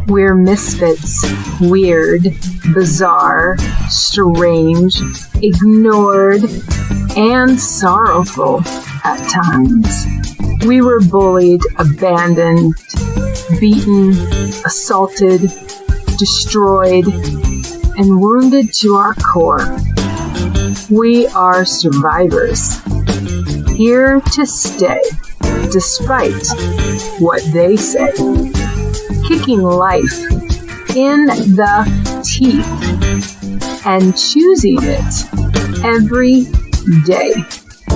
We're misfits, weird, bizarre, strange, ignored, and sorrowful at times. We were bullied, abandoned, beaten, assaulted, destroyed, and wounded to our core. We are survivors, here to stay, despite what they say. Kicking life in the teeth and choosing it every day.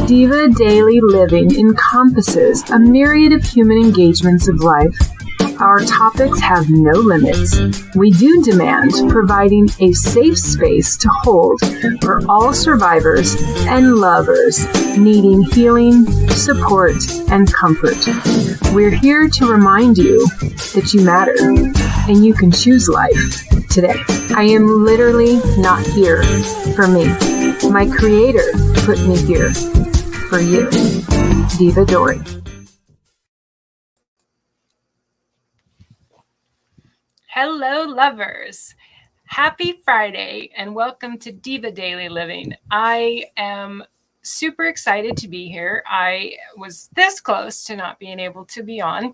Diva Daily Living encompasses a myriad of human engagements of life. Our topics have no limits. We do demand providing a safe space to hold for all survivors and lovers needing healing, support, and comfort. We're here to remind you that you matter and you can choose life today. I am literally not here for me. My Creator put me here for you. Diva Dori. Hello, lovers. Happy Friday and welcome to Diva Daily Living. I am super excited to be here. I was this close to not being able to be on,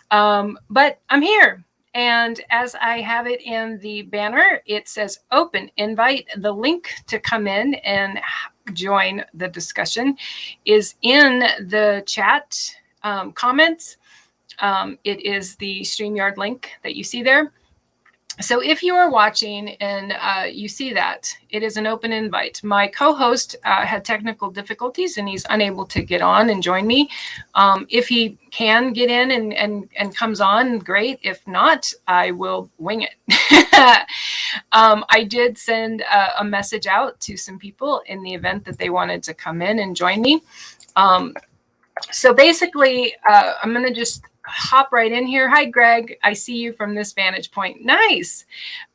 but I'm here. And as I have it in the banner, it says open invite. The link to come in and join the discussion is in the chat comments. It is the StreamYard link that you see there. So if you are watching and you see that, it is an open invite. My co-host had technical difficulties and he's unable to get on and join me. If he can get in and comes on, great. If not, I will wing it. I did send a message out to some people in the event that they wanted to come in and join me. So basically, I'm going to just hop right in here. Hi, Greg. I see you from this vantage point. Nice.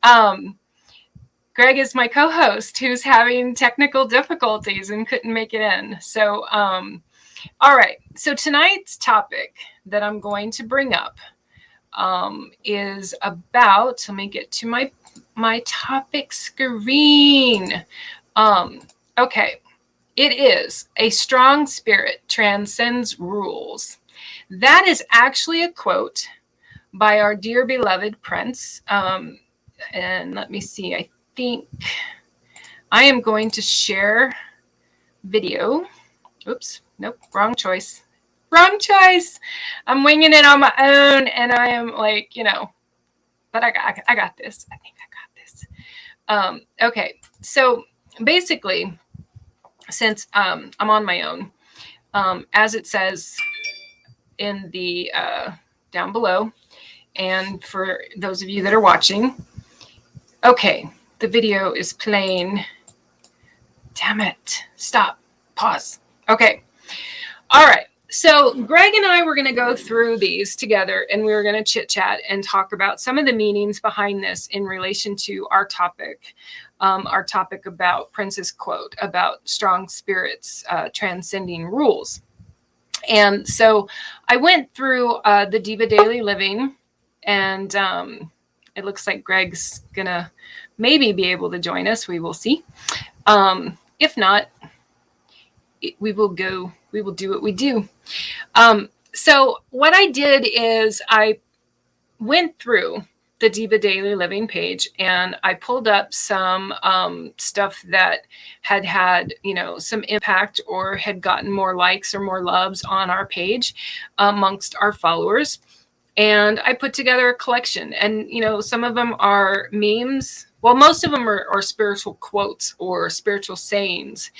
Greg is my co-host who's having technical difficulties and couldn't make it in. So, all right. So tonight's topic that I'm going to bring up is about, let me get to my topic screen. Okay. It is a strong spirit transcends rules. That is actually a quote by our dear beloved Prince. And let me see. I think I am going to share video. Oops. Nope. Wrong choice. Wrong choice. I'm winging it on my own. And I am like, but I got this. I think I got this. Okay. So basically, since I'm on my own, as it says in the down below, and for those of you that are watching, okay, the video is playing. Damn it. Stop. Pause. Okay. All right. So Greg and I were going to go through these together and we were going to chit chat and talk about some of the meanings behind this in relation to our topic about Prince's quote about strong spirits transcending rules. And so I went through the Diva Daily Living, and it looks like Greg's going to maybe be able to join us. We will see. If not, we will do what we do. So what I did is I went through the Diva Daily Living page and I pulled up some stuff that had some impact or had gotten more likes or more loves on our page amongst our followers. And I put together a collection, and some of them are memes. Well, most of them are spiritual quotes or spiritual sayings.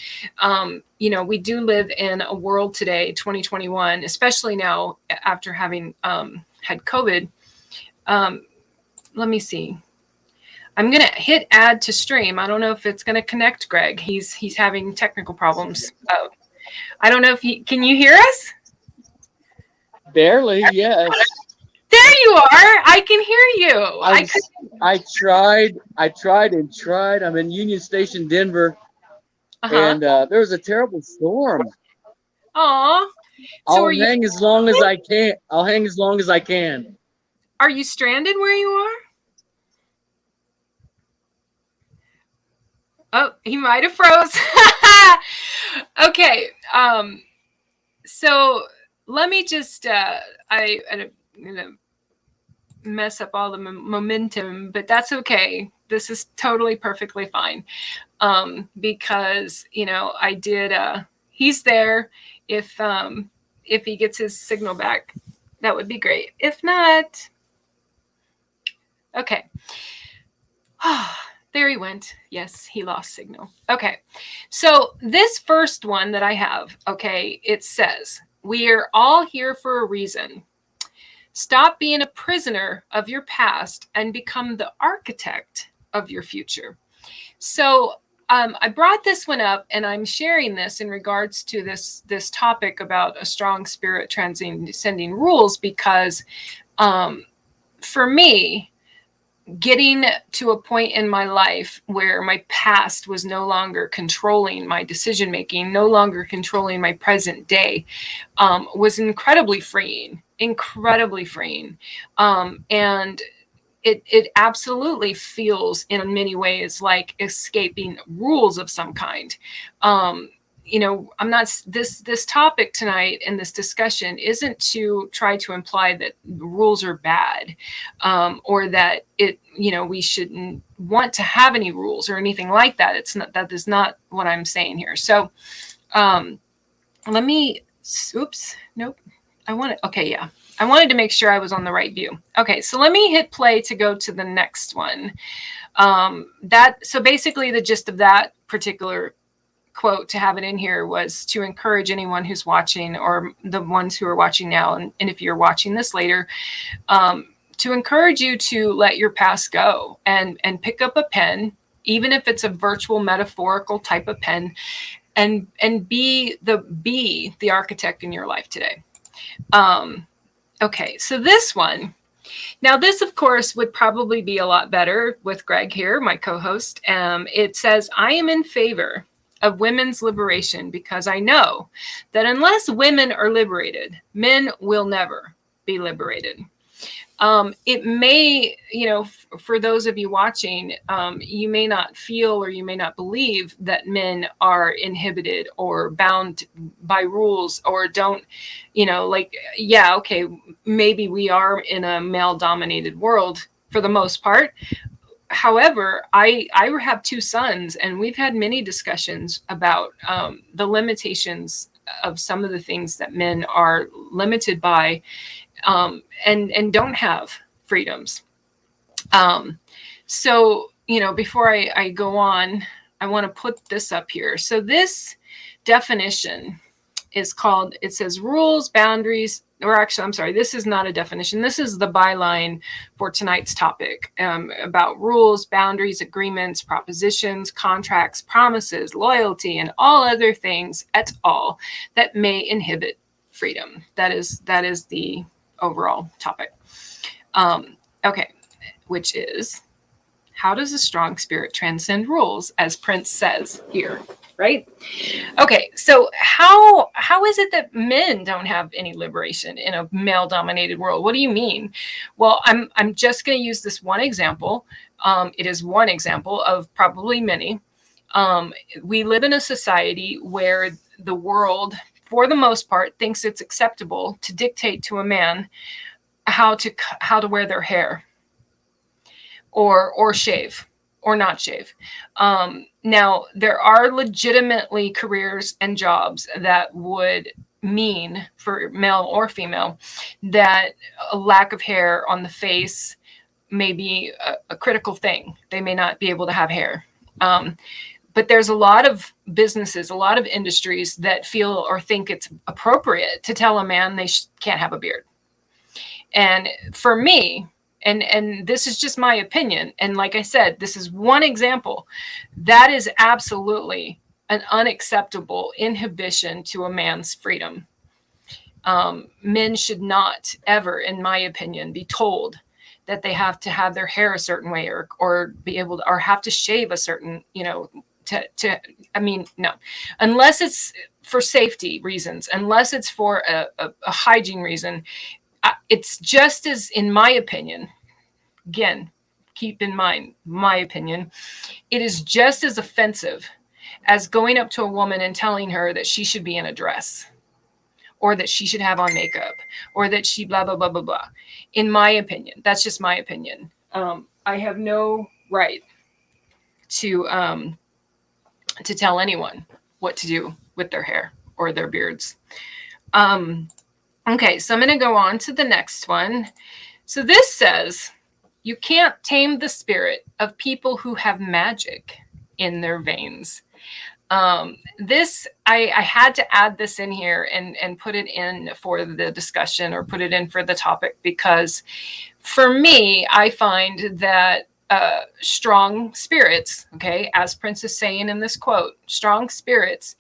We do live in a world today, 2021, especially now after having had COVID. Let me see. I'm going to hit add to stream. I don't know if it's going to connect, Greg. He's having technical problems. I don't know if can you hear us? Barely, yes. There you are. I can hear you. I tried. I'm in Union Station, Denver, and there was a terrible storm. Aw. I'll hang as long as I can. Are you stranded where you are? Oh, he might have froze. Okay. So let me just, I'm going to mess up all the momentum, but that's okay. This is totally perfectly fine. Because, you know, I did, he's there. If he gets his signal back, that would be great. If not, okay. There he went. Yes, he lost signal. Okay. So this first one that I have, okay, it says, we're all here for a reason. Stop being a prisoner of your past and become the architect of your future. So I brought this one up, and I'm sharing this in regards to this topic about a strong spirit transcending rules, because for me, getting to a point in my life where my past was no longer controlling my decision making, no longer controlling my present day, was incredibly freeing. And it absolutely feels in many ways like escaping rules of some kind. You know, I'm not, this topic tonight and this discussion isn't to try to imply that rules are bad, or that we shouldn't want to have any rules or anything like that. It's not, that is not what I'm saying here. So let me, oops, nope. I wanted to make sure I was on the right view. Okay, so let me hit play to go to the next one. So basically the gist of that particular quote, to have it in here, was to encourage anyone who's watching, or the ones who are watching now, and if you're watching this later, to encourage you to let your past go and pick up a pen, even if it's a virtual metaphorical type of pen, and be the architect in your life today. Okay, so this one, now this of course would probably be a lot better with Greg here, my co-host. It says, I am in favor of women's liberation because I know that unless women are liberated, men will never be liberated. It may, for those of you watching, you may not feel, or you may not believe that men are inhibited or bound by rules, or don't, okay, maybe we are in a male dominated world for the most part. However, I have two sons, and we've had many discussions about the limitations of some of the things that men are limited by, and don't have freedoms. So, before I go on, I want to put this up here. So this definition is called, it says rules, boundaries, or actually, I'm sorry, this is not a definition. This is the byline for tonight's topic, about rules, boundaries, agreements, propositions, contracts, promises, loyalty, and all other things at all that may inhibit freedom. That is the overall topic. Okay, which is, how does a strong spirit transcend rules, as Prince says here, right? Okay, so how is it that men don't have any liberation in a male-dominated world? What do you mean? Well, I'm just going to use this one example. It is one example of probably many. We live in a society where the world, for the most part, thinks it's acceptable to dictate to a man how to wear their hair, or shave, or not shave. Now, there are legitimately careers and jobs that would mean, for male or female, that a lack of hair on the face may be a critical thing. They may not be able to have hair. But there's a lot of businesses, a lot of industries that feel or think it's appropriate to tell a man they can't have a beard. And for me, and this is just my opinion, and like I said, this is one example, that is absolutely an unacceptable inhibition to a man's freedom. Men should not ever, in my opinion, be told that they have to have their hair a certain way, or be able to, or have to shave a certain, no, unless it's for safety reasons, unless it's for a hygiene reason. it's just as, in my opinion, again, keep in mind, my opinion, it is just as offensive as going up to a woman and telling her that she should be in a dress, or that she should have on makeup, or that she blah, blah, blah, blah, blah. In my opinion, that's just my opinion. I have no right to tell anyone what to do with their hair or their beards. Okay, so I'm going to go on to the next one. So this says, you can't tame the spirit of people who have magic in their veins. This, I had to add this in here and put it in for the discussion, or put it in for the topic, because for me, I find that strong spirits, okay, as Prince is saying in this quote, strong spirits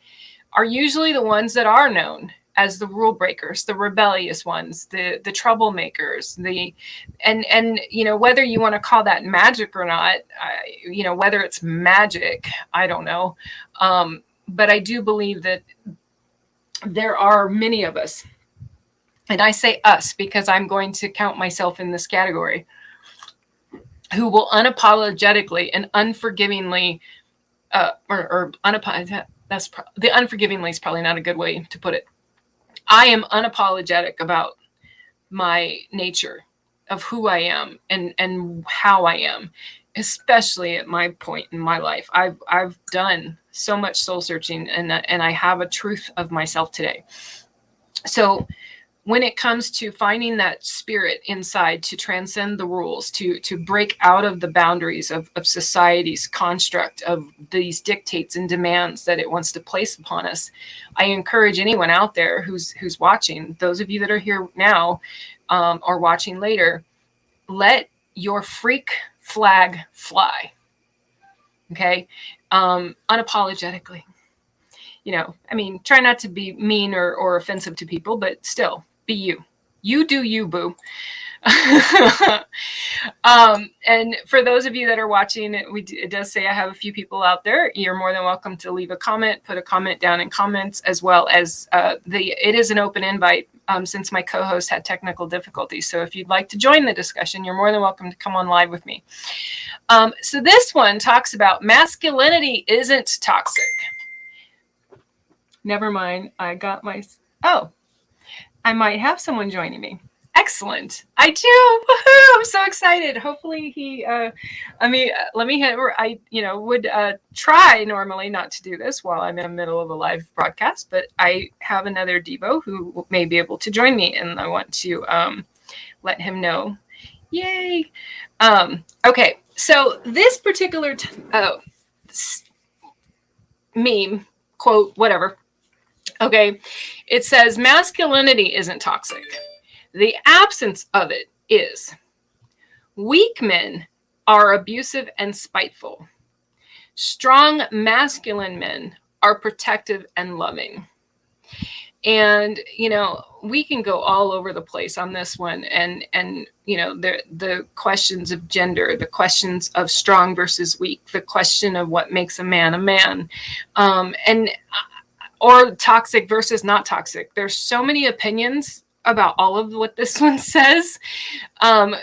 are usually the ones that are known as the rule breakers, the rebellious ones, the troublemakers, and you know, whether you want to call that magic or not, you know, whether it's magic, I don't know. But I do believe that there are many of us, and I say us because I'm going to count myself in this category, who will unapologetically and unforgivingly, the unforgivingly is probably not a good way to put it. I am unapologetic about my nature of who I am and how I am, especially at my point in my life. I've done so much soul searching, and I have a truth of myself today. So when it comes to finding that spirit inside to transcend the rules, to break out of the boundaries of society's construct of these dictates and demands that it wants to place upon us, I encourage anyone out there who's watching, those of you that are here now or watching later, let your freak flag fly. Okay? Unapologetically. You know, I mean, try not to be mean or offensive to people, but still, be you. You do you, boo. And for those of you that are watching, it does say I have a few people out there. You're more than welcome to leave a comment, put a comment down in comments, as well as it is an open invite since my co-host had technical difficulties. So if you'd like to join the discussion, you're more than welcome to come on live with me. So this one talks about masculinity isn't toxic. Never mind. I got my... Oh, I might have someone joining me. Excellent. I do. Woohoo! I'm so excited. Hopefully he, let me hit, I, would try normally not to do this while I'm in the middle of a live broadcast, but I have another Devo who may be able to join me, and I want to let him know. Yay. Okay. So this particular meme, quote, whatever. Okay. It says masculinity isn't toxic. The absence of it is. Weak men are abusive and spiteful. Strong masculine men are protective and loving. And, we can go all over the place on this one. And the questions of gender, the questions of strong versus weak, the question of what makes a man, or toxic versus not toxic. There's so many opinions about all of what this one says. And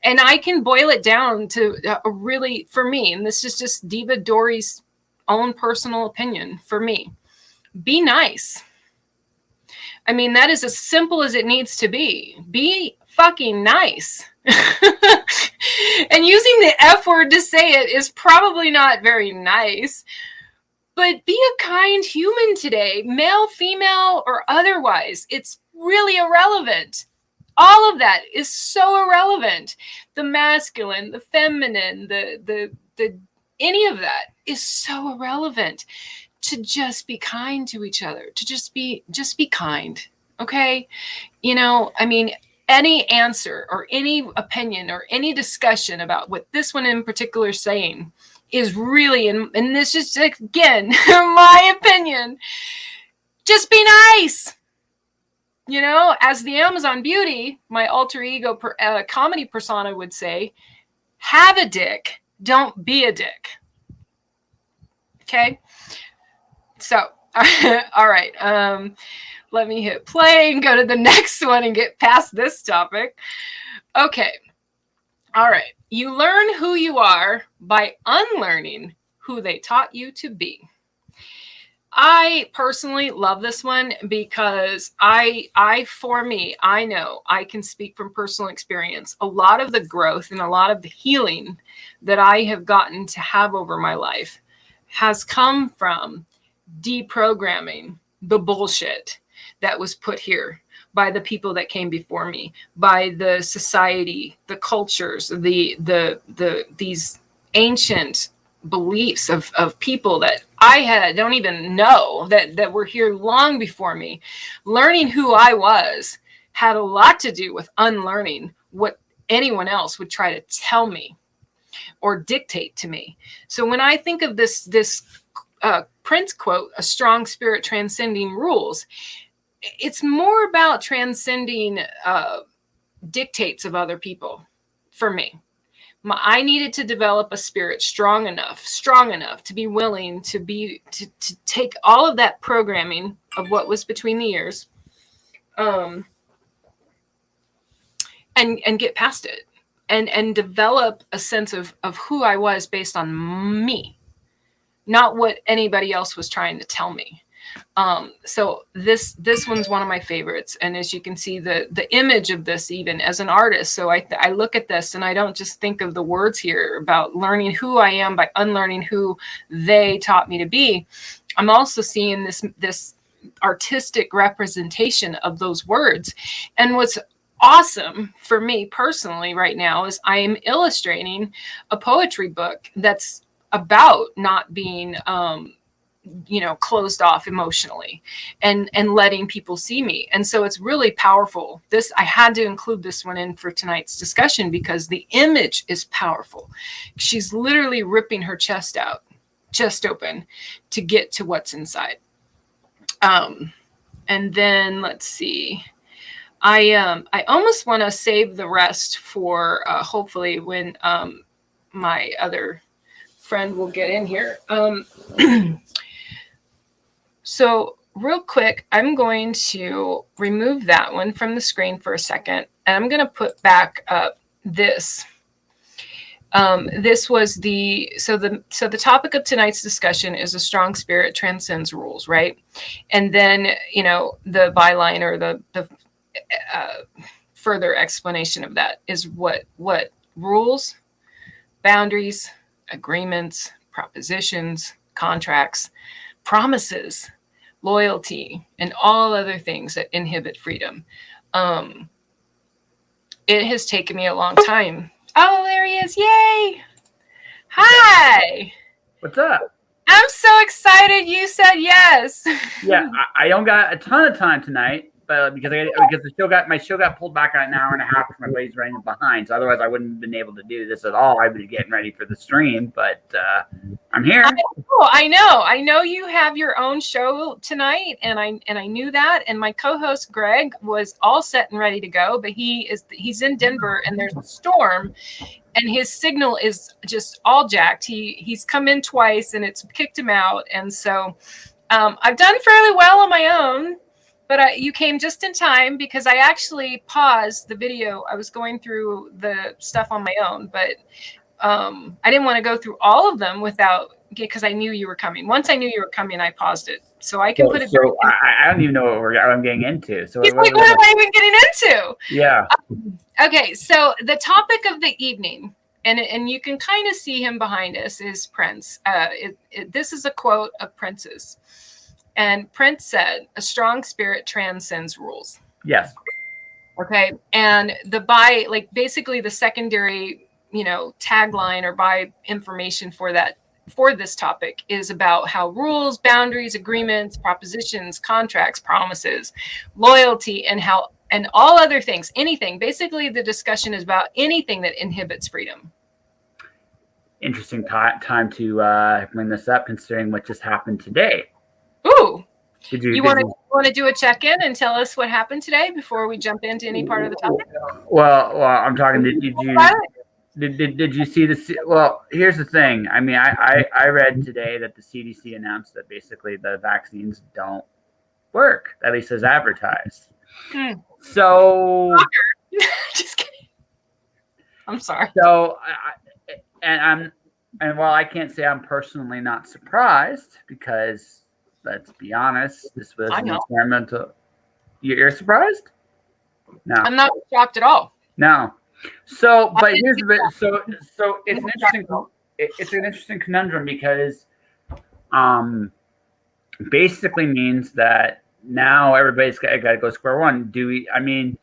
I can boil it down to really, for me, and this is just Diva Dori's own personal opinion for me, be nice. I mean, that is as simple as it needs to be. Be fucking nice. And using the F word to say it is probably not very nice. But be a kind human today, male, female, or otherwise. It's really irrelevant. All of that is so irrelevant. The masculine, the feminine, the any of that is so irrelevant. To just be kind to each other, to just be kind. Okay? Any answer or any opinion or any discussion about what this one in particular is saying is really, and this is, again, my opinion, just be nice. As the Amazon Beauty, my alter ego comedy persona would say, have a dick, don't be a dick. Okay? So, All right. Let me hit play and go to the next one and get past this topic. Okay. All right. You learn who you are by unlearning who they taught you to be. I personally love this one because for me, I know I can speak from personal experience. A lot of the growth and a lot of the healing that I have gotten to have over my life has come from deprogramming the bullshit that was put here by the people that came before me, by the society, the cultures, these ancient beliefs of people that I don't even know that were here long before me. Learning who I was had a lot to do with unlearning what anyone else would try to tell me or dictate to me. So when I think of this Prince quote, a strong spirit transcending rules, it's more about transcending dictates of other people for me. I needed to develop a spirit strong enough to be willing to take all of that programming of what was between the ears, and get past it and develop a sense of who I was based on me, not what anybody else was trying to tell me. So this one's one of my favorites. And as you can see, the image of this, even as an artist. So I look at this and I don't just think of the words here about learning who I am by unlearning who they taught me to be. I'm also seeing this artistic representation of those words. And what's awesome for me personally right now is I am illustrating a poetry book that's about not being, closed off emotionally and letting people see me. And so it's really powerful. I had to include this one in for tonight's discussion because the image is powerful. She's literally ripping her chest open to get to what's inside. And then let's see. I almost want to save the rest for hopefully when my other friend will get in here. So real quick, I'm going to remove that one from the screen for a second, and I'm going to put back up this. This was the topic of tonight's discussion is a strong spirit transcends rules, right? And then, the byline or the further explanation of that is what rules, boundaries, agreements, propositions, contracts, promises, loyalty, and all other things that inhibit freedom. It has taken me a long time. Oh, there he is. Yay. Hi. What's up? I'm so excited you said yes. Yeah, I don't got a ton of time tonight, but because my show got pulled back an hour and a half because my buddy's running behind. So otherwise I wouldn't have been able to do this at all. I was getting ready for the stream, but I'm here. I know you have your own show tonight, and I knew that. And my co-host Greg was all set and ready to go, but he's in Denver and there's a storm. And his signal is just all jacked. He's come in twice and it's kicked him out. And so I've done fairly well on my own, but you came just in time because I actually paused the video. I was going through the stuff on my own, but I didn't want to go through all of them because I knew you were coming. Once I knew you were coming, I paused it. So I can put it. So I don't even know what I'm getting into. So he's like, what am I even getting into? Yeah. Okay, so the topic of the evening, and you can kind of see him behind us, is Prince. This is a quote of Prince's. And Prince said, a strong spirit transcends rules. Yes. Okay, and basically the secondary, tagline or by information for this topic is about how rules, boundaries, agreements, propositions, contracts, promises, loyalty, and all other things, anything. Basically, the discussion is about anything that inhibits freedom. Interesting time to bring this up, considering what just happened today. Ooh. You want to do a check-in and tell us what happened today before we jump into any part of the topic? Well, I'm talking. Did you? Did you see the? Well, here's the thing. I mean, I read today that the CDC announced that basically the vaccines don't work, at least as advertised. So, just kidding. I'm sorry. So, and while I can't say I'm personally not surprised, because let's be honest, this was an experimental. You're surprised? No, I'm not shocked at all. No. So, but here's the bit. So it's an interesting. It's an interesting conundrum because, basically means that now everybody's got to go square one. Do we? I mean,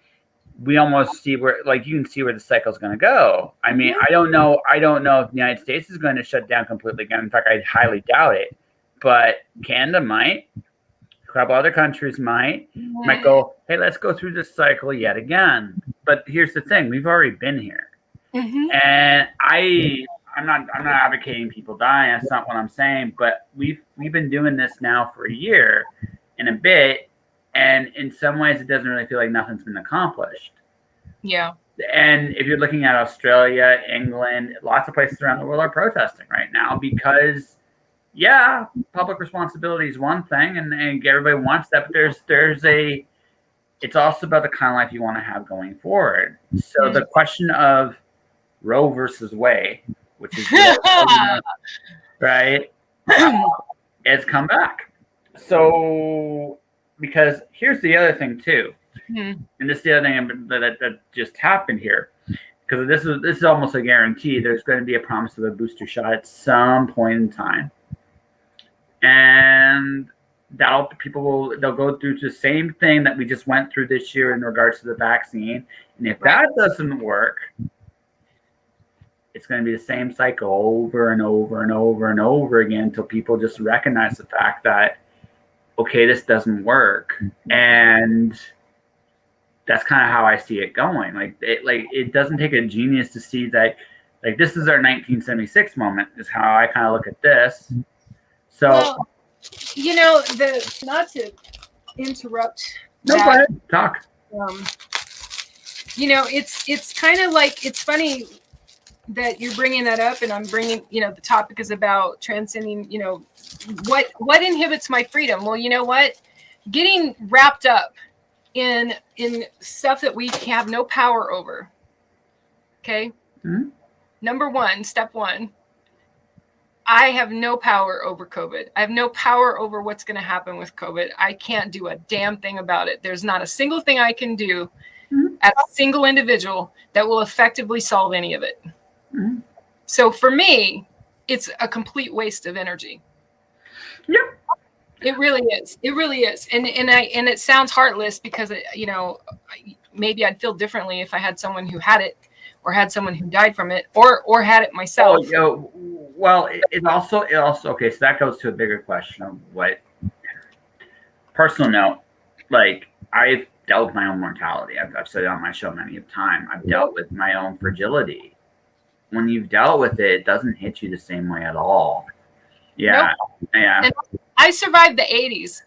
we almost see where, like, you can see where the cycle's going to go. I mean, I don't know if the United States is going to shut down completely again. In fact, I highly doubt it. But Canada might. A couple other countries might go, hey, let's go through this cycle yet again. But here's the thing: we've already been here, and I'm not advocating people dying. That's not what I'm saying. But we've been doing this now for a year and a bit, and in some ways, it doesn't really feel like nothing's been accomplished. Yeah. And if you're looking at Australia, England, lots of places around the world are protesting right now because, yeah, public responsibility is one thing, and everybody wants that. But it's also about the kind of life you want to have going forward. So the question of Roe versus Wade, which is right, has come back. So, because here's the other thing too, and this is the other thing that just happened here, because this is almost a guarantee. There's going to be a promise of a booster shot at some point in time, and they'll go through the same thing that we just went through this year in regards to the vaccine. And if that doesn't work, it's going to be the same cycle over and over and over and over again until people just recognize the fact that, okay, this doesn't work. And that's kind of how I see it going. It doesn't take a genius to see that, like, this is our 1976 moment is how I kind of look at this. So, well, not to interrupt. No, go ahead. Talk. It's kind of like, it's funny that you're bringing that up, and I'm bringing, the topic is about transcending, what inhibits my freedom? Well, you know what? Getting wrapped up in stuff that we have no power over. Okay. Step one, I have no power over COVID. I have no power over what's going to happen with COVID. I can't do a damn thing about it. There's not a single thing I can do as a single individual that will effectively solve any of it. So for me, it's a complete waste of energy. Yep. It really is. It really is. And it sounds heartless because, maybe I'd feel differently if I had someone who had it, or had someone who died from it, or had it myself. Well, it also okay. So that goes to a bigger question of what personal note. Like, I've dealt with my own mortality. I've said it on my show many a time. I've dealt with my own fragility. When you've dealt with it, it doesn't hit you the same way at all. Yeah, nope. Yeah. And I survived the 80s.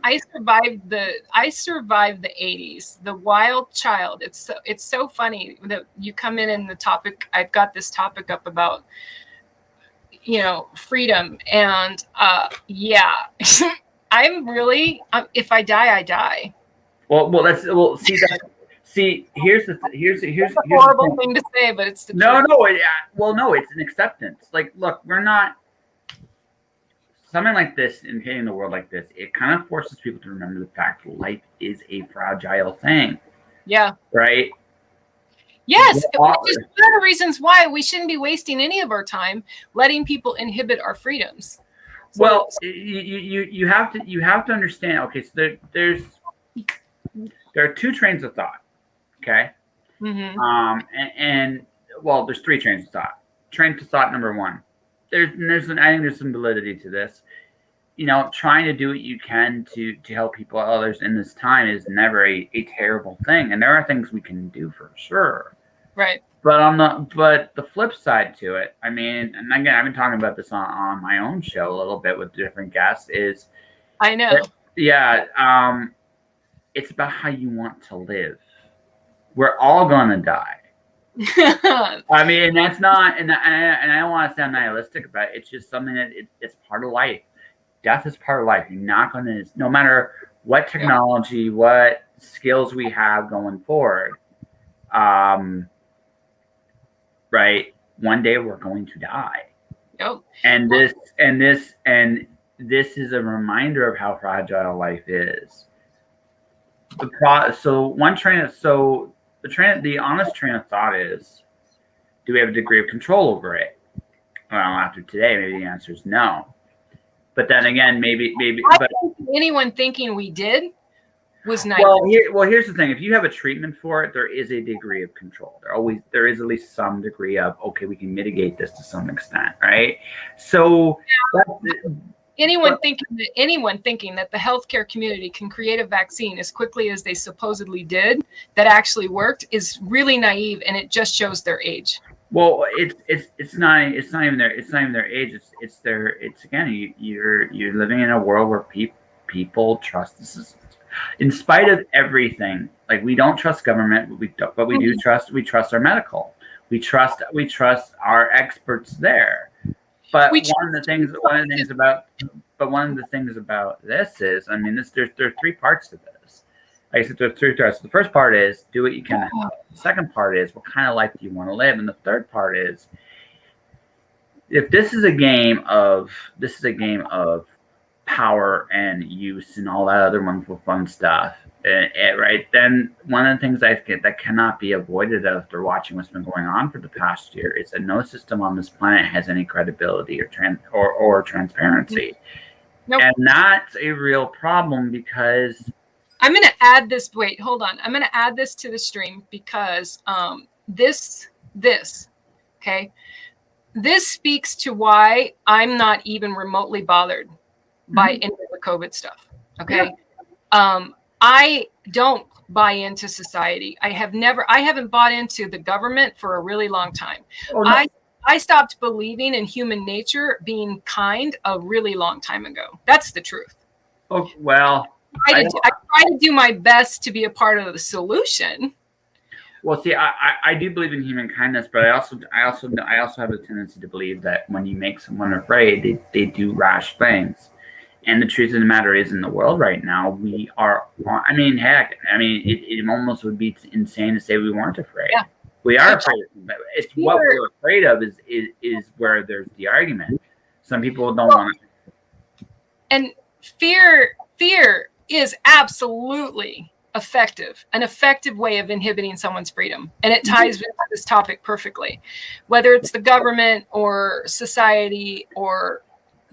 I survived the 80s. The wild child. It's so funny that you come in the topic. I've got this topic up about, freedom, and I'm really. If I die, I die. See, here's a horrible thing to say, but it's the truth. No, it's an acceptance. Like, look, we're not. Something like this and hitting the world like this, it kind of forces people to remember the fact life is a fragile thing. Yeah. Right? Yes. Which is one of the reasons why we shouldn't be wasting any of our time letting people inhibit our freedoms. So, you have to understand. Okay, so there are two trains of thought. Okay. And there's three trains of thought. Train of thought number one. I think there's some validity to this. Trying to do what you can to help people, others in this time is never a terrible thing. And there are things we can do for sure. Right. But the flip side to it, I mean, and again, I've been talking about this on my own show a little bit with different guests, is I know. It's about how you want to live. We're all gonna die. I mean, and that's not, and I don't want to sound nihilistic about it. It's just something that it's part of life. Death is part of life. You're not going to, no matter what technology, what skills we have going forward, right? One day we're going to die. Yep. And this is a reminder of how fragile life is. The honest train of thought is, do we have a degree of control over it? Well, after today, maybe the answer is no. But then again, maybe. But anyone thinking we did was naive. Well, here's the thing: if you have a treatment for it, there is a degree of control. There is at least some degree of, okay, we can mitigate this to some extent, right? So anyone thinking that the healthcare community can create a vaccine as quickly as they supposedly did that actually worked is really naive, and it just shows their age. Well, it's not even their age. It's again, you're living in a world where people trust the system. In spite of everything, like we don't trust government, but we do trust. We trust our medical. We trust our experts there. But one of the things about this is, I mean, there are three parts to this. Like I said, there's three parts. The first part is do what you can. The second part is what kind of life do you want to live, and the third part is if this is a game of power and use and all that other wonderful fun stuff, right? Then one of the things that cannot be avoided after watching what's been going on for the past year is that no system on this planet has any credibility or transparency. Nope. And that's a real problem because I'm going to add this. Wait, hold on. I'm going to add this to the stream because this speaks to why I'm not even remotely bothered by any of the COVID stuff. Okay. Yeah. I don't buy into society. I haven't bought into the government for a really long time. Oh, no. I stopped believing in human nature being kind a really long time ago. That's the truth. Oh, well, I try to do my best to be a part of the solution. Well, see, I do believe in human kindness, but I also have a tendency to believe that when you make someone afraid, they do rash things. And the truth of the matter is, in the world right now, we are. I mean, heck, it almost would be insane to say we weren't afraid. Yeah. We are afraid. It's fear. What we're afraid of is where there's the argument. Some people don't want to. And fear is absolutely an effective way of inhibiting someone's freedom. And it ties into this topic perfectly. Whether it's the government or society or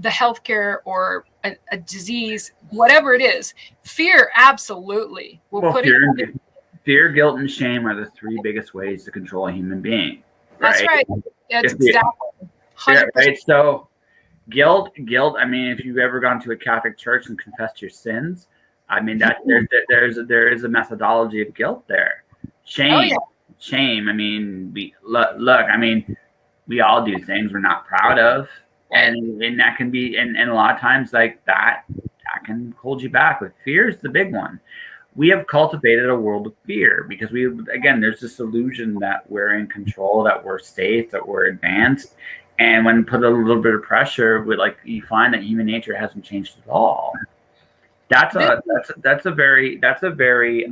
the healthcare or a disease, whatever it is, fear absolutely will put it. Fear, guilt, and shame are the three biggest ways to control a human being. Right? That's right. That's exactly 100%. Right. So guilt. I mean, if you've ever gone to a Catholic church and confessed your sins, I mean that there is a methodology of guilt there. Shame. Oh, yeah. Shame. I mean, look. I mean, we all do things we're not proud of. And that can be, and a lot of times like that can hold you back. But fear is the big one. We have cultivated a world of fear because there's this illusion that we're in control, that we're safe, that we're advanced. And when put a little bit of pressure, you find that human nature hasn't changed at all. That's a very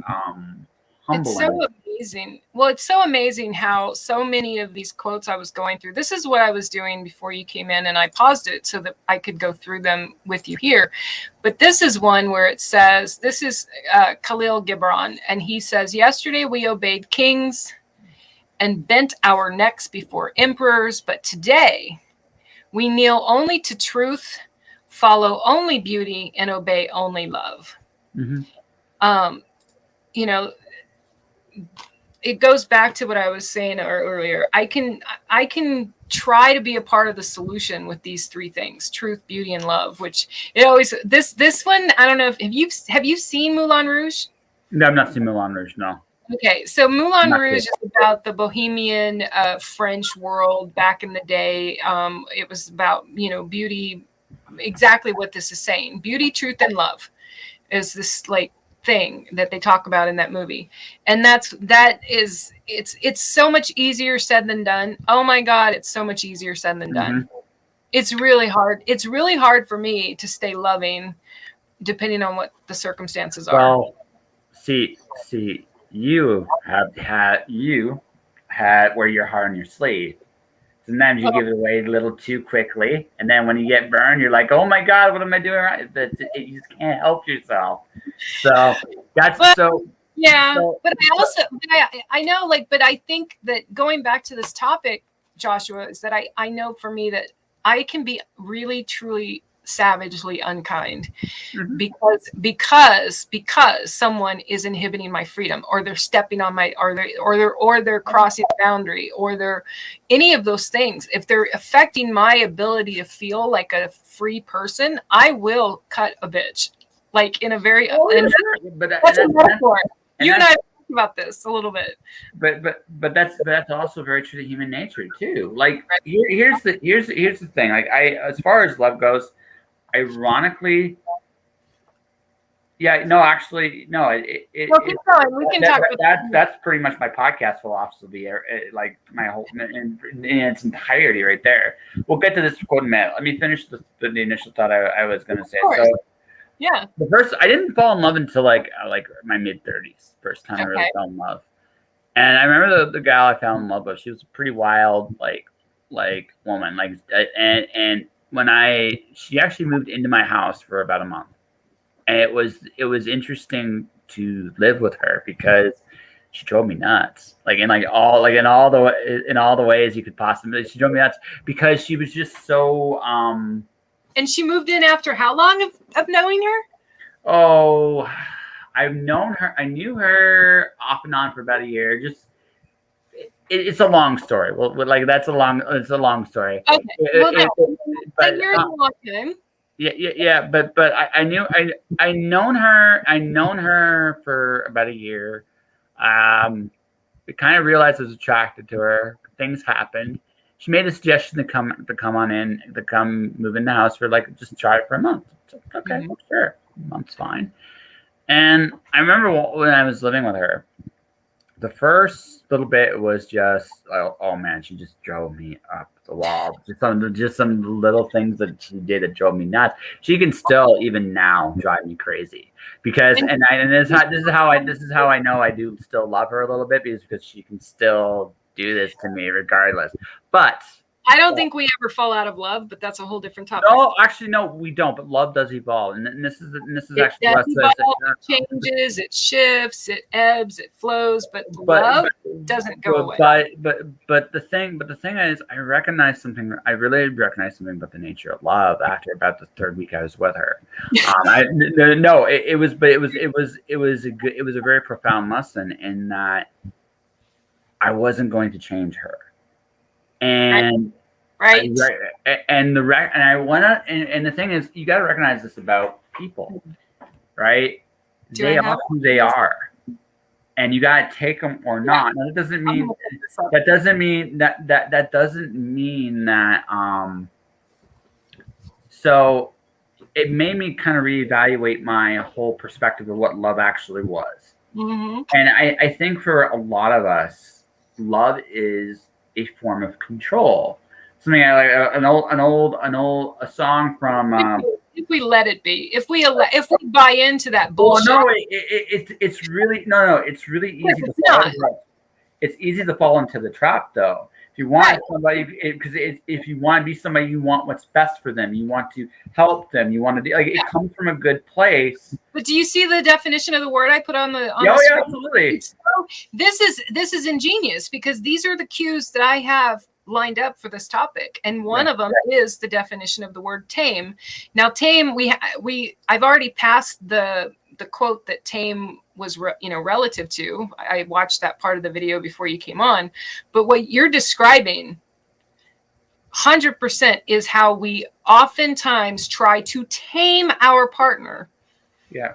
humbling. It's so amazing. Well, it's so amazing how so many of these quotes I was going through. This is what I was doing before you came in, and I paused it so that I could go through them with you here. But this is one where it says, this is Khalil Gibran, and he says, "Yesterday we obeyed kings and bent our necks before emperors, but today we kneel only to truth, follow only beauty, and obey only love." Mm-hmm. It goes back to what I was saying earlier. I can try to be a part of the solution with these three things: truth, beauty, and love. Which it always this one. I don't know if have you seen Moulin Rouge? No, I've not seen Moulin Rouge. No. Okay, so Moulin Rouge is about the Bohemian French world back in the day. It was about beauty, exactly what this is saying: beauty, truth, and love is this thing that they talk about in that movie. And it's so much easier said than done. Oh my God, it's so much easier said than done. It's really hard. It's really hard for me to stay loving depending on what the circumstances are. Well, see, you had wear your heart on your sleeve. Sometimes you give it away a little too quickly, and then when you get burned, you're like, "Oh my God, what am I doing right?" But you just can't help yourself. So that's yeah. So, but I also, I know, like, but I think that going back to this topic, Joshua, is that I know for me that I can be really, truly savagely unkind because someone is inhibiting my freedom, or they're stepping on my, or they're crossing a boundary, or they're any of those things. If they're affecting my ability to feel like a free person, I will cut a bitch, like in a very that's a metaphor. You and I talked about this a little bit, but that's also very true to human nature too. Like here's the thing. Like as far as love goes, ironically, keep going. We can talk about that's pretty much my podcast philosophy, like my whole in its entirety right there. We'll get to this quote in a minute. Let me finish the initial thought I was going to say. So yeah, I didn't fall in love until like my mid-30s. First time I really fell in love. And I remember the gal I fell in love with. She was a pretty wild like woman, and when she actually moved into my house for about a month. And it was interesting to live with her because she drove me nuts. In all the ways you could possibly, she drove me nuts because she was just so And she moved in after how long of knowing her? Oh, I knew her off and on for about a year. Just it's a long story. Well, it's a long story. Okay. But you're in a long time. Yeah. But I known her for about a year. We kind of realized I was attracted to her. Things happened. She made a suggestion to come move in the house for just try it for a month. So, okay, sure, a month's fine. And I remember when I was living with her, the first little bit was just, oh man, she just drove me up the wall. Just some little things that she did that drove me nuts. She can still even now drive me crazy because, this is how I know I do still love her a little bit, because she can still do this to me regardless. But I don't think we ever fall out of love, but that's a whole different topic. No, actually, no, we don't. But love does evolve, and this is actually what it changes, it shifts, it ebbs, it flows, but love doesn't go away. But the thing is, I recognize something. I really recognize something about the nature of love after about the third week I was with her. It was a very profound lesson in that I wasn't going to change her, and. Right. And the thing is, you got to recognize this about people, right? They are who they are, and you got to take them or not. Now, that doesn't mean that. So it made me kind of reevaluate my whole perspective of what love actually was. Mm-hmm. And I think for a lot of us, love is a form of control. Something like a song from. If we let it be, if we buy into that bullshit. Well, no, it's really It's really easy to fall. It's easy to fall into the trap, though. If you want somebody, because if you want to be somebody, you want what's best for them. You want to help them. You want to it comes from a good place. But do you see the definition of the word I put on the? Yeah, absolutely. So this is ingenious, because these are the cues that I have lined up for this topic, and one of them is the definition of the word tame. Now, tame, I've already passed the quote that tame was relative to. I watched that part of the video before you came on, but what you're describing 100% is how we oftentimes try to tame our partner. Yeah.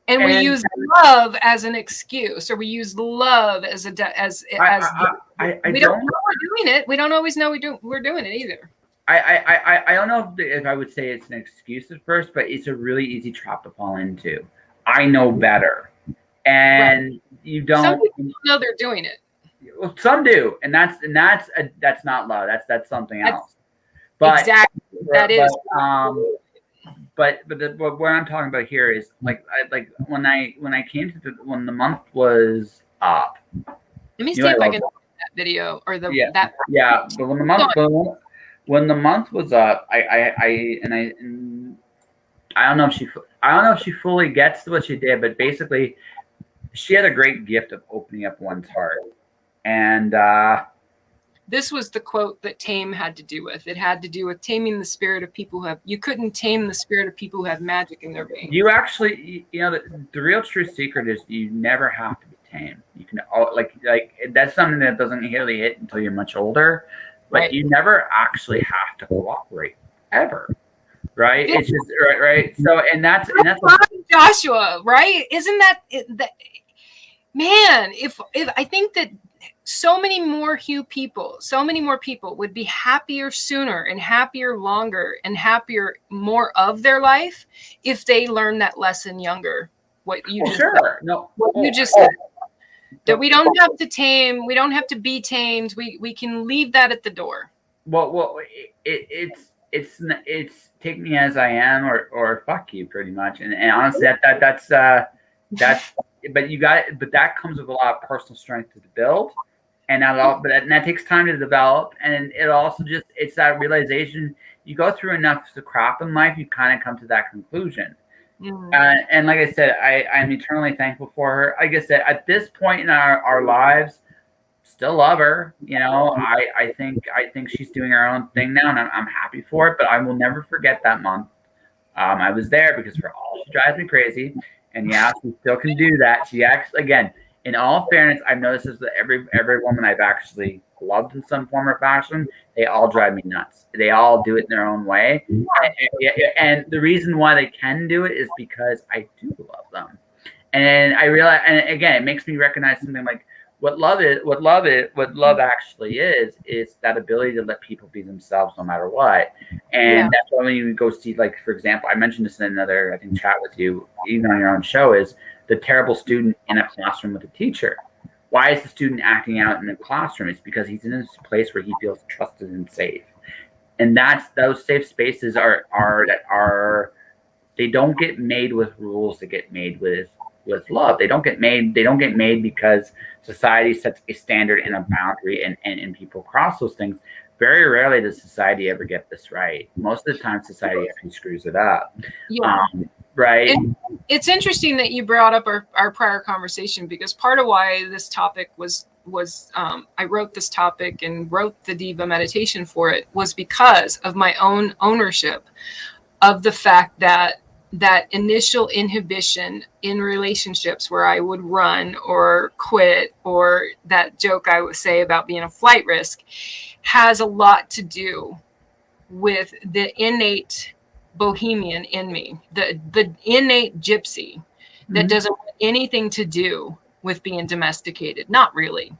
And we use love as an excuse, or we use love as we don't know we're doing it. We don't always know we're doing it either. I don't know if I would say it's an excuse at first, but it's a really easy trap to fall into. I know better, and you don't. Some people don't know they're doing it. Well, some do, and that's not love. That's something else. But exactly that is. But what I'm talking about here is like when I came to when the month was up. Let me see if I can find that video or the that. Yeah, but when the month was up, I don't know if she fully gets to what she did, but basically she had a great gift of opening up one's heart. And this was the quote that tame had to do with. It had to do with taming the spirit of people who have. You couldn't tame the spirit of people who have magic in their veins. You actually, the real true secret is you never have to be tamed. You can like that's something that doesn't really hit until you're much older. But right. You never actually have to cooperate ever. Right? It's just right. So and that's Joshua, right? Isn't that man? If I think that so many more people would be happier sooner and happier longer and happier more of their life if they learned that lesson younger. What you just said. What you just said. That we don't have to tame, we don't have to be tamed. We can leave that at the door. Well, it's take me as I am or fuck you pretty much. And honestly, that's but you got it. But that comes with a lot of personal strength to build, and that takes time to develop. And it also it's that realization. You go through enough crap in life, you kind of come to that conclusion. Mm-hmm. And like I said, I'm eternally thankful for her. Like I said, at this point in our lives, still love her. I think she's doing her own thing now, and I'm happy for it. But I will never forget that month. I was there because for all she drives me crazy, and yeah, she still can do that. She actually, again, in all fairness, I've noticed this that every woman I've actually loved in some form or fashion, they all drive me nuts. They all do it in their own way, and the reason why they can do it is because I do love them, and I realize, and again, it makes me recognize something like what love actually is that ability to let people be themselves no matter what. And that's why when you go see, like, for example, I mentioned this in another, I think, chat with you, even on your own show, is the terrible student in a classroom with a teacher. Why is the student acting out in the classroom? It's because he's in this place where he feels trusted and safe. And those safe spaces they don't get made with rules, they get made with love. They don't get made because society sets a standard and a boundary and people cross those things. Very rarely does society ever get this right. Most of the time society actually screws it up. Yeah. Right. And it's interesting that you brought up our prior conversation, because part of why this topic was I wrote this topic and wrote the Diva meditation for it was because of my own ownership of the fact that initial inhibition in relationships where I would run or quit, or that joke I would say about being a flight risk, has a lot to do with the innate bohemian in me, the innate gypsy that doesn't want anything to do with being domesticated. Not really.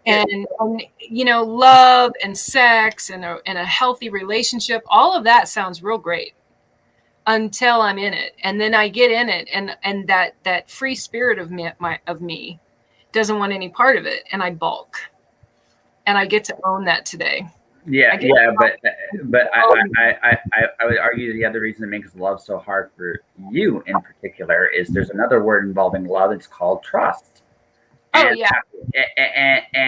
And love and sex and a healthy relationship, all of that sounds real great until I'm in it. And then I get in it, and that free spirit of me doesn't want any part of it, and I balk. And I get to own that today. But I would argue the other reason it makes love so hard for you in particular is there's another word involving love. It's called trust. And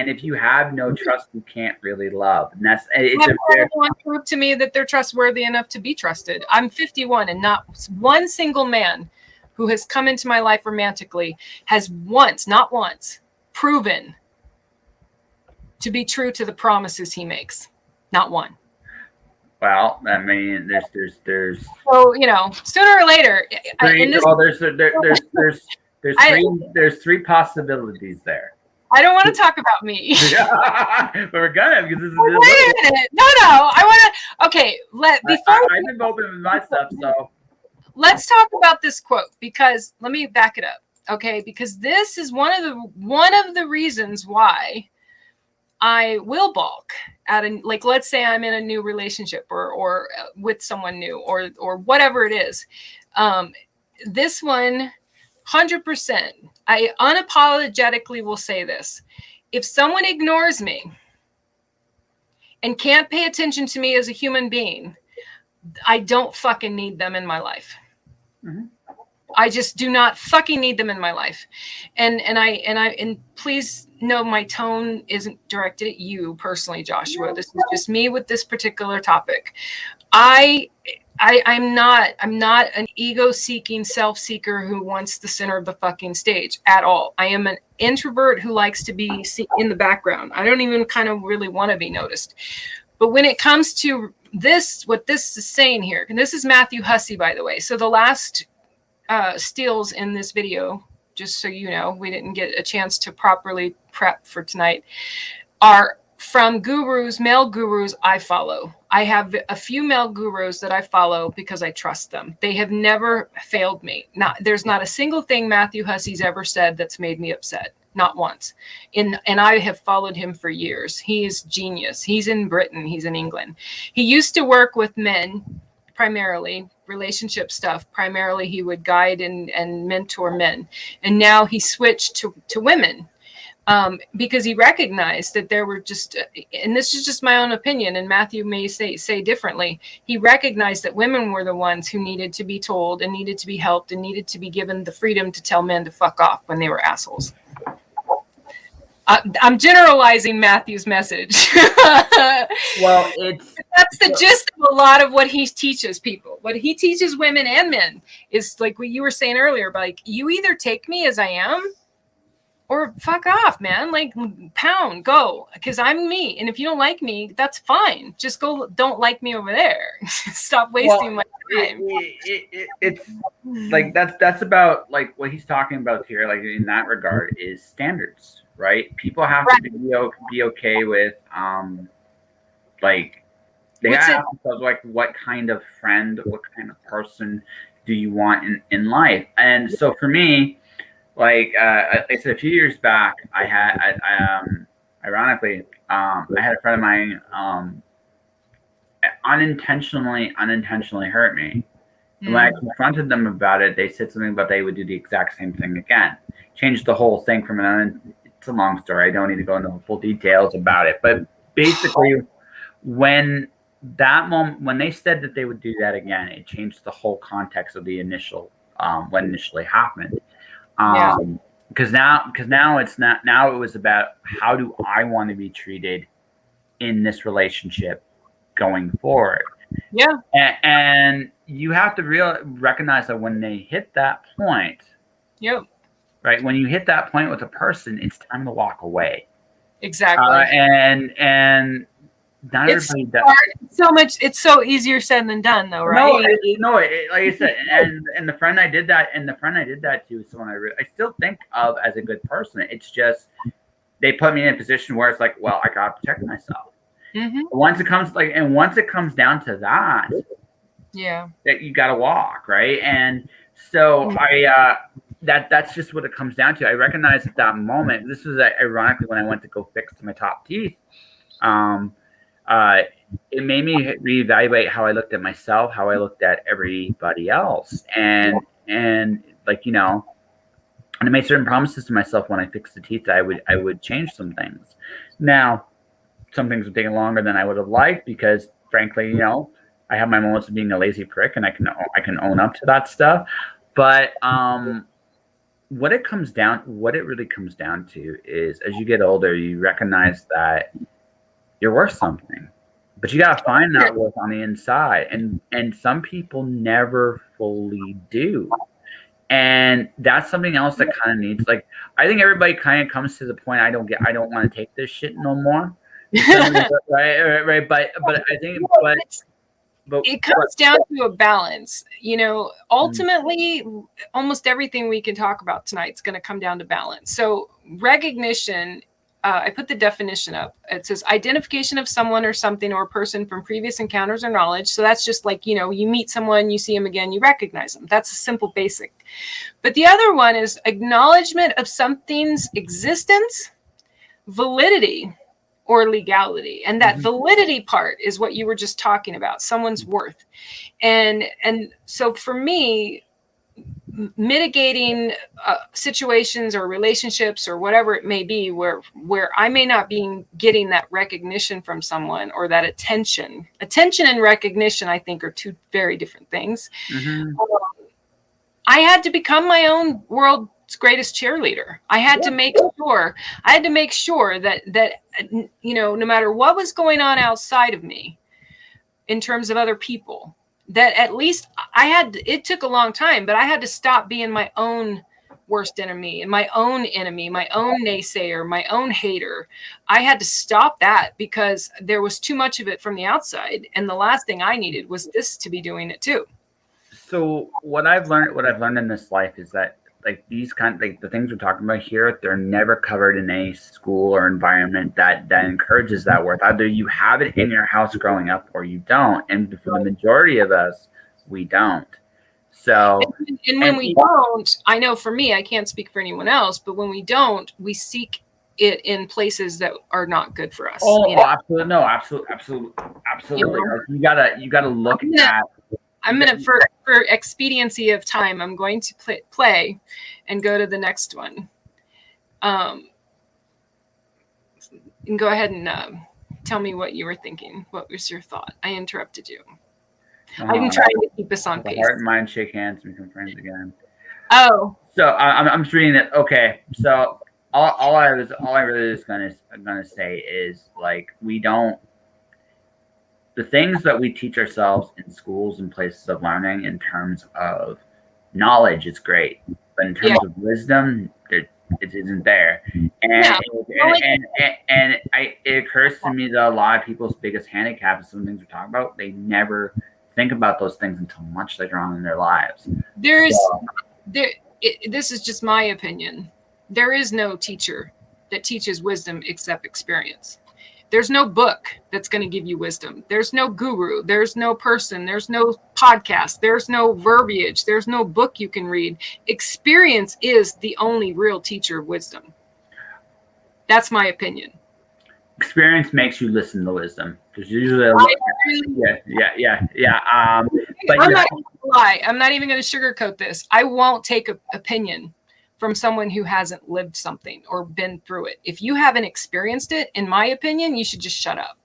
if you have no trust, you can't really love. And everyone prove to me that they're trustworthy enough to be trusted. I'm 51, and not one single man who has come into my life romantically has not once, proven to be true to the promises he makes. Not one. Well, I mean, there's. So sooner or later. There's three possibilities there. I don't want to talk about me. But we're gonna, because this is. Wait a minute. No. I want to. Okay. I've been open with my stuff, so. Let's talk about this quote, because let me back it up. Okay, because this is one of the reasons why I will balk at let's say I'm in a new relationship or with someone new or whatever it is. This one 100%. I unapologetically will say this. If someone ignores me and can't pay attention to me as a human being, I don't fucking need them in my life. Mm-hmm. I just do not fucking need them in my life. And please know my tone isn't directed at you personally, Joshua. This is just me with this particular topic. I'm not an ego-seeking self-seeker who wants the center of the fucking stage at all. I am an introvert who likes to be in the background. I don't even kind of really want to be noticed. But when it comes to this, what this is saying here, and this is Matthew Hussey, by the way. So the last steals in this video, just so you know, we didn't get a chance to properly prep for tonight, are from gurus, male gurus I follow. I have a few male gurus that I follow because I trust them. They have never failed me. There's not a single thing Matthew Hussey's ever said that's made me upset. Not once. And I have followed him for years. He is genius. He's in Britain. He's in England. He used to work with men, primarily relationship stuff. Primarily, he would guide and mentor men. And now he switched to women. Because he recognized that there were just, and this is just my own opinion, and Matthew may say differently, he recognized that women were the ones who needed to be told and needed to be helped and needed to be given the freedom to tell men to fuck off when they were assholes. I'm generalizing Matthew's message. Well, that's the gist of a lot of what he teaches people. What he teaches women and men is like what you were saying earlier, like, you either take me as I am, or fuck off, man. Like, pound, go, because I'm me. And if you don't like me, that's fine. Just go, don't like me over there. Stop wasting my time. It's like, that's about like what he's talking about here. Like, in that regard, is standards, right? People have to be okay with, like, they ask themselves, like, what kind of friend, what kind of person do you want in life? And so for me, like I said, a few years back, I had, ironically, I had a friend of mine unintentionally hurt me. And when I confronted them about it, they said something about they would do the exact same thing again. Changed the whole thing from it's a long story. I don't need to go into full details about it. But basically, when they said that they would do that again, it changed the whole context of the initial, what initially happened. Because now it's not. Now it was about, how do I want to be treated in this relationship going forward? Yeah. And you have to recognize that when they hit that point, yep. Right. When you hit that point with a person, it's time to walk away. Exactly. And not everybody does. It's so easier said than done, though, right? No, like I said, and the friend I did that to is someone I still think of as a good person. It's just they put me in a position where it's like, well, I gotta protect myself. Mm-hmm. Once it comes down to that, yeah, that you gotta walk, right? And so that's just what it comes down to. I recognize at that moment. This was ironically when I went to go fix my top teeth. It made me reevaluate how I looked at myself, how I looked at everybody else, and like, you know, and I made certain promises to myself when I fixed the teeth that I would change some things. Now, some things have taken longer than I would have liked because, frankly, you know, I have my moments of being a lazy prick, and I can own up to that stuff. But what it really comes down to is, as you get older, you recognize that you're worth something, but you gotta find that worth on the inside, and some people never fully do, and that's something else that kind of needs, like, I think everybody kind of comes to the point, I don't want to take this shit no more, right? But I think, but it comes down to a balance, you know. Ultimately, almost everything we can talk about tonight is going to come down to balance. So recognition. I put the definition up. It says identification of someone or something or a person from previous encounters or knowledge. So that's just like, you know, you meet someone, you see them again, you recognize them. That's a simple basic. But the other one is acknowledgement of something's existence, validity, or legality. And that validity part is what you were just talking about, someone's worth. And so for me, mitigating situations or relationships or whatever it may be where I may not be getting that recognition from someone or that attention and recognition, I think, are two very different things. I had to become my own world's greatest cheerleader. I had to make sure that no matter what was going on outside of me in terms of other people, that at least it took a long time, but I had to stop being my own worst enemy and my own naysayer, my own hater. I had to stop that because there was too much of it from the outside. And the last thing I needed was this to be doing it too. So what I've learned in this life is that like these the things we're talking about here, they're never covered in any school or environment that encourages that worth. Either you have it in your house growing up or you don't. And for the majority of us, we don't. So and when we don't, I know for me, I can't speak for anyone else, but when we don't, we seek it in places that are not good for us. Absolutely. No, absolutely. You gotta look at. I'm gonna for expediency of time, I'm going to play and go to the next one. And go ahead and tell me what you were thinking. What was your thought? I interrupted you. I'm trying to keep us on pace. Heart and mind shake hands and become friends again. Oh. So I'm just reading it. Okay. So all I really was gonna say is like the things that we teach ourselves in schools and places of learning in terms of knowledge is great, but in terms of wisdom, it isn't there. And it occurs to me that a lot of people's biggest handicap is some things we're talking about. They never think about those things until much later on in their lives. This is just my opinion. There is no teacher that teaches wisdom except experience. There's no book that's going to give you wisdom. There's no guru. There's no person. There's no podcast. There's no verbiage. There's no book you can read. Experience is the only real teacher of wisdom. That's my opinion. Experience makes you listen to wisdom. There's usually but I'm not even gonna lie. I'm not even going to sugarcoat this. I won't take an opinion from someone who hasn't lived something or been through it. If you haven't experienced it, in my opinion, you should just shut up.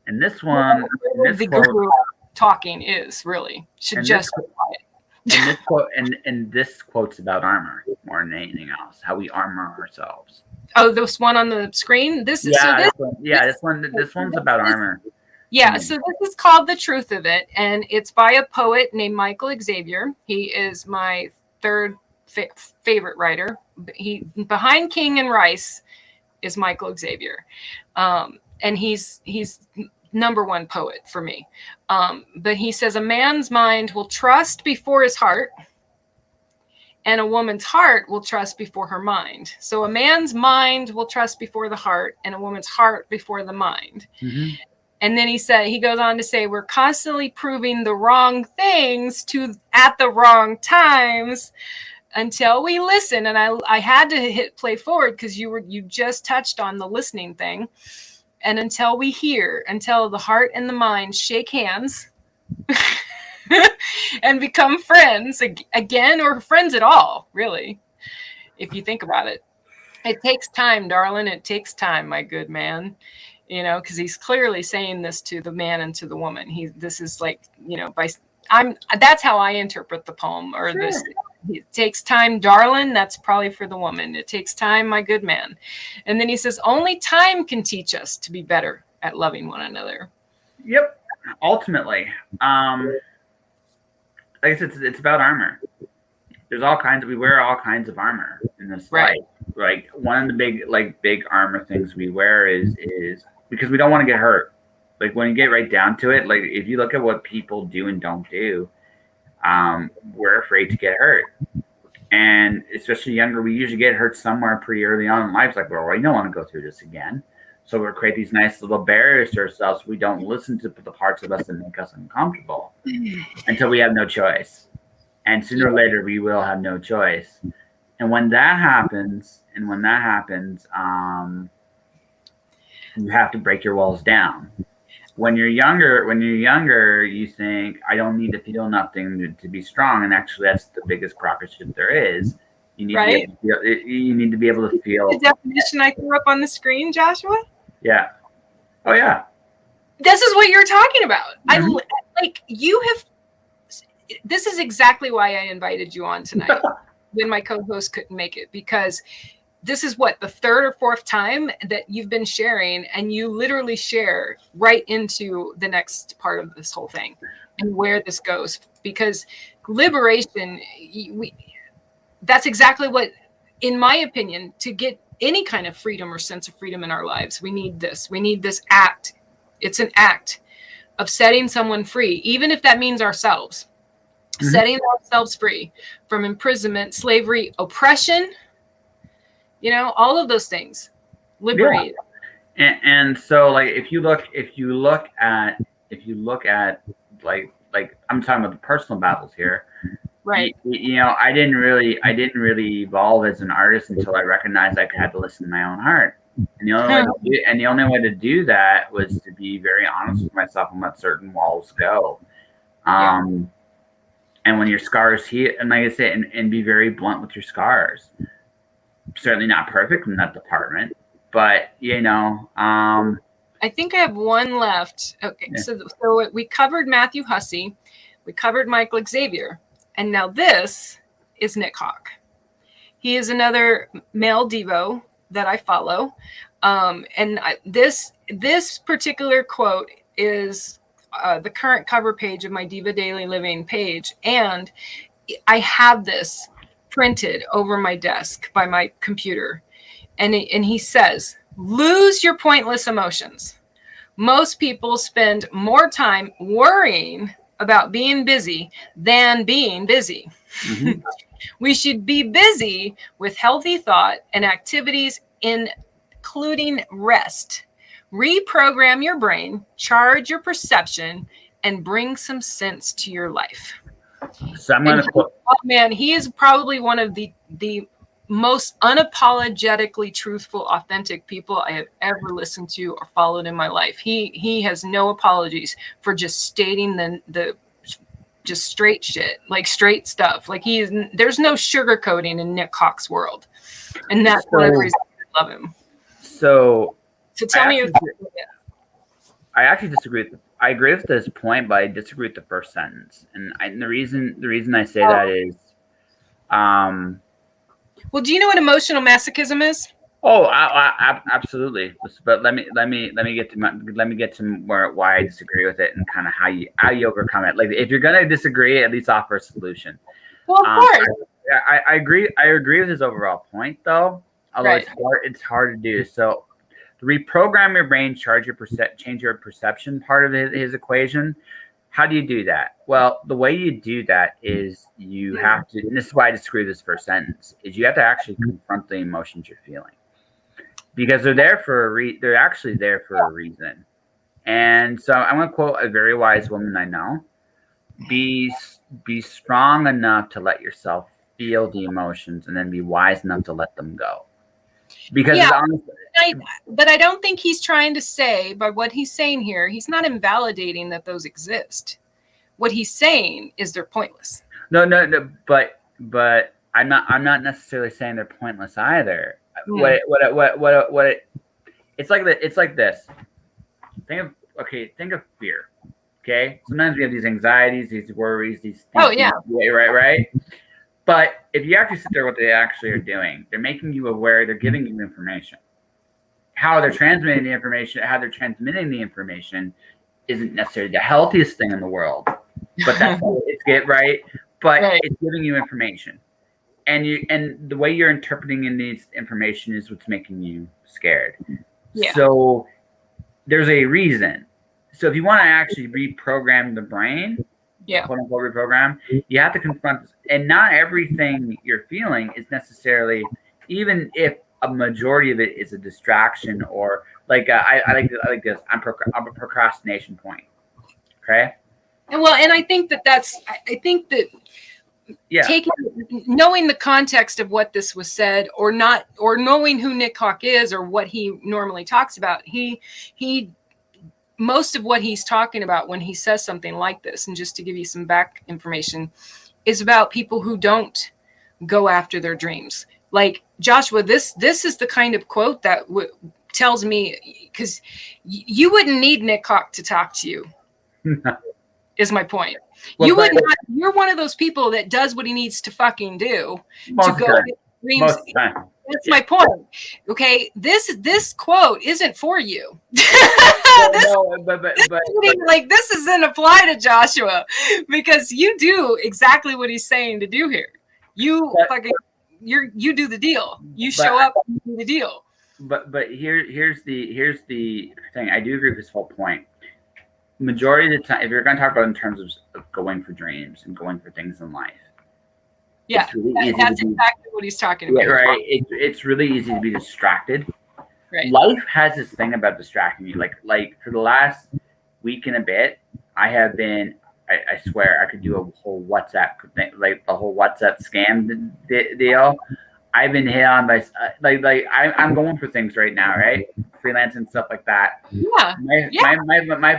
And this one, guru talking is really should just be quiet. And this quote's about armor more than anything else. How we armor ourselves. Oh, this one on the screen. This one's about armor. Yeah, so this is called The Truth of It, and it's by a poet named Michael Xavier. He is my third favorite writer. He behind King and Rice is Michael Xavier, and he's number one poet for me. But he says a man's mind will trust before his heart, and a woman's heart will trust before her mind. So a man's mind will trust before the heart, and a woman's heart before the mind. Mm-hmm. And then he goes on to say, we're constantly proving the wrong things at the wrong times until we listen. And I had to hit play forward because you just touched on the listening thing. And until we hear, until the heart and the mind shake hands and become friends again, or friends at all, really, if you think about it. It takes time, darling. It takes time, my good man. Because he's clearly saying this to the man and to the woman. This is like, that's how I interpret the poem or this. It takes time, darling. That's probably for the woman. It takes time, my good man. And then he says, only time can teach us to be better at loving one another. Yep. Ultimately, like I said, it's about armor. We wear all kinds of armor in this life. Like one of the big armor things we wear is because we don't want to get hurt. Like when you get right down to it, like if you look at what people do and don't do, we're afraid to get hurt. And especially younger, we usually get hurt somewhere pretty early on in life. Like, well, we don't want to go through this again. So we'll create these nice little barriers to ourselves. So we don't listen to the parts of us that make us uncomfortable until we have no choice. And sooner or later, we will have no choice. And when that happens, you have to break your walls down. when you're younger, you think I don't need to feel nothing to be strong, and actually that's the biggest crock of shit there is. You need Right? to be able to feel, you need to be able to feel. The definition I threw up on the screen, Joshua. Yeah. Oh yeah. This is what you're talking about. Mhm. This is exactly why I invited you on tonight when my co-host couldn't make it, because this is what, the third or fourth time that you've been sharing, and you literally share right into the next part of this whole thing and where this goes, because liberation, that's exactly what, in my opinion, to get any kind of freedom or sense of freedom in our lives, we need this act. It's an act of setting someone free, even if that means ourselves. Mm-hmm. Setting ourselves free from imprisonment, slavery, oppression, all of those things. Liberate. Yeah. And so, like, if you look at like I'm talking about the personal battles here, right? I didn't really evolve as an artist until I recognized I had to listen to my own heart. And the only way to do that was to be very honest with myself and let certain walls go. And when your scars heal, and like I said, and be very blunt with your scars. Certainly not perfect in that department, but I think I have one left. Okay, yeah. So we covered Matthew Hussey, we covered Michael Xavier, and now this is Nick Hawk. He is another male Devo that I follow, this particular quote is the current cover page of my Diva Daily Living page, and I have this printed over my desk by my computer, and he says, lose your pointless emotions. Most people spend more time worrying about being busy than being busy. Mm-hmm. We should be busy with healthy thought and activities, including rest. Reprogram your brain, charge your perception, and bring some sense to your life. So I'm going to quote. Oh man, he is probably one of the most unapologetically truthful, authentic people I have ever listened to or followed in my life. He has no apologies for just stating the just straight shit, like straight stuff. Like there's no sugarcoating in Nick Hawk's world, and that's one of the reasons I love him. So tell me. I actually disagree with. I agree with this point, but I disagree with the first sentence, and the reason I say that is, well, do you know what emotional masochism is? Oh, absolutely. But let me get to why I disagree with it and kind of how you overcome it. Like, if you're gonna disagree, at least offer a solution. Well, of course. I agree with his overall point, though. Although it's hard to do. So, to reprogram your brain, change your perception part of his equation. How do you do that? Well, the way you do that is you have to, and this is why I disagree with this first sentence, is you have to actually confront the emotions you're feeling. Because they're there for they're actually there for a reason. And so I'm going to quote a very wise woman I know. Be strong enough to let yourself feel the emotions, and then be wise enough to let them go. Because but I don't think he's trying to say, by what he's saying here, he's not invalidating that those exist. What he's saying is they're pointless. No, but I'm not necessarily saying they're pointless either. Yeah. It's like this. Think of fear. Okay, sometimes we have these anxieties, these worries, these things. Right. But if you actually sit there, what they actually are doing, they're making you aware. They're giving you information. How they're transmitting the information isn't necessarily the healthiest thing in the world, but that's it's giving you information. And the way you're interpreting in these information is what's making you scared. Yeah. So there's a reason. So if you want to actually reprogram the brain, quote unquote reprogram, you have to confront this. And not everything you're feeling is necessarily, even if a majority of it is a distraction, or like I like this. I'm a procrastination point. Okay. And I think that knowing the context of what this was said, or knowing who Nick Hawk is or what he normally talks about, he most of what he's talking about when he says something like this, and just to give you some back information, is about people who don't go after their dreams. Like Joshua, this is the kind of quote that tells me, because you wouldn't need Nick Hawk to talk to you. Is my point. Well, You would not. You're one of those people that does what he needs to fucking do to go get dreams. That's my point. Okay, this quote isn't for you. This doesn't apply to Joshua, because you do exactly what he's saying to do here. You do the deal. You show up and do the deal. But here's the thing. I do agree with his whole point. Majority of the time, if you're going to talk about in terms of going for dreams and going for things in life, yeah, that's exactly what he's talking about. Right. It's really easy to be distracted. Right. Life has this thing about distracting you. Like for the last week and a bit, I have been. I swear I could do a whole WhatsApp thing, like the whole WhatsApp scam deal. I've been hit on by I'm going for things right now, right? Freelance and stuff like that. Yeah.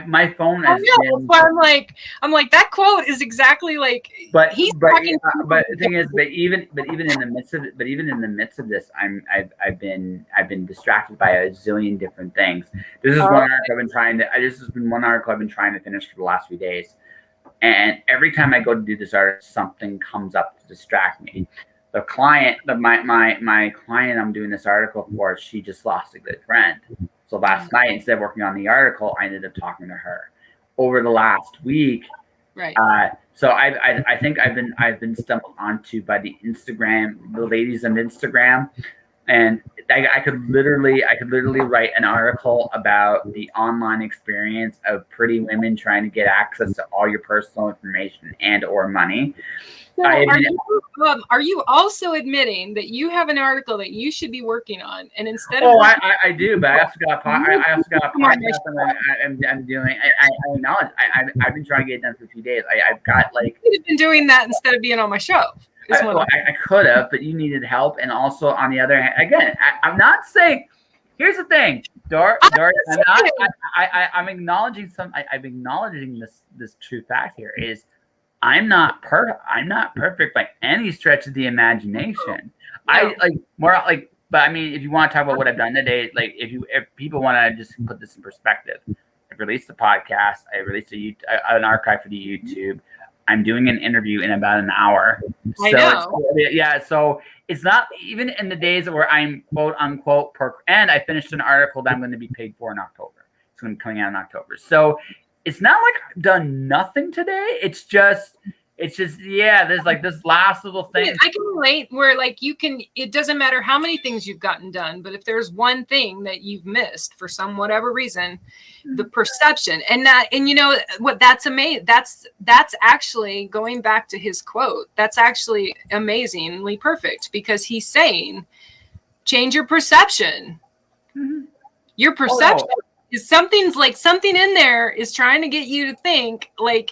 My phone has been. That's why I'm like that quote is exactly like. But the thing is, even in the midst of this, I've been distracted by a zillion different things. This is one article I've been trying to finish for the last few days, and every time I go to do this article, something comes up to distract me. The client, my client I'm doing this article for, she just lost a good friend. So last night, instead of working on the article, I ended up talking to her. Over the last week, right? So I think I've been stumbled onto by the ladies on Instagram, and I could literally write an article about the online experience of pretty women trying to get access to all your personal information and or money. So are you also admitting that you have an article that you should be working on, and instead of I do, but I also got a podcast I'm doing. I acknowledge I've been trying to get it done for a few days. I've got like you've been doing that instead of being on my show. I could have, but you needed help, and also on the other hand, again, I'm not saying. Here's the thing, Dor. I'm acknowledging I'm acknowledging this true fact here is. I'm not perfect by any stretch of the imagination. No. But I mean, if you want to talk about what I've done today, like if people want to just put this in perspective, I've released a podcast. I released an archive for the YouTube. I'm doing an interview in about an hour. I know. So it's not even in the days where I'm quote unquote and I finished an article that I'm going to be paid for in October. It's going to be coming out in October. So it's not like I've done nothing today. It's just there's like this last little thing. I can relate where like it doesn't matter how many things you've gotten done, but if there's one thing that you've missed for whatever reason, the perception and you know what, that's amazing. That's actually going back to his quote. That's actually amazingly perfect, because he's saying, change your perception. Mm-hmm. Your perception. Something in there is trying to get you to think like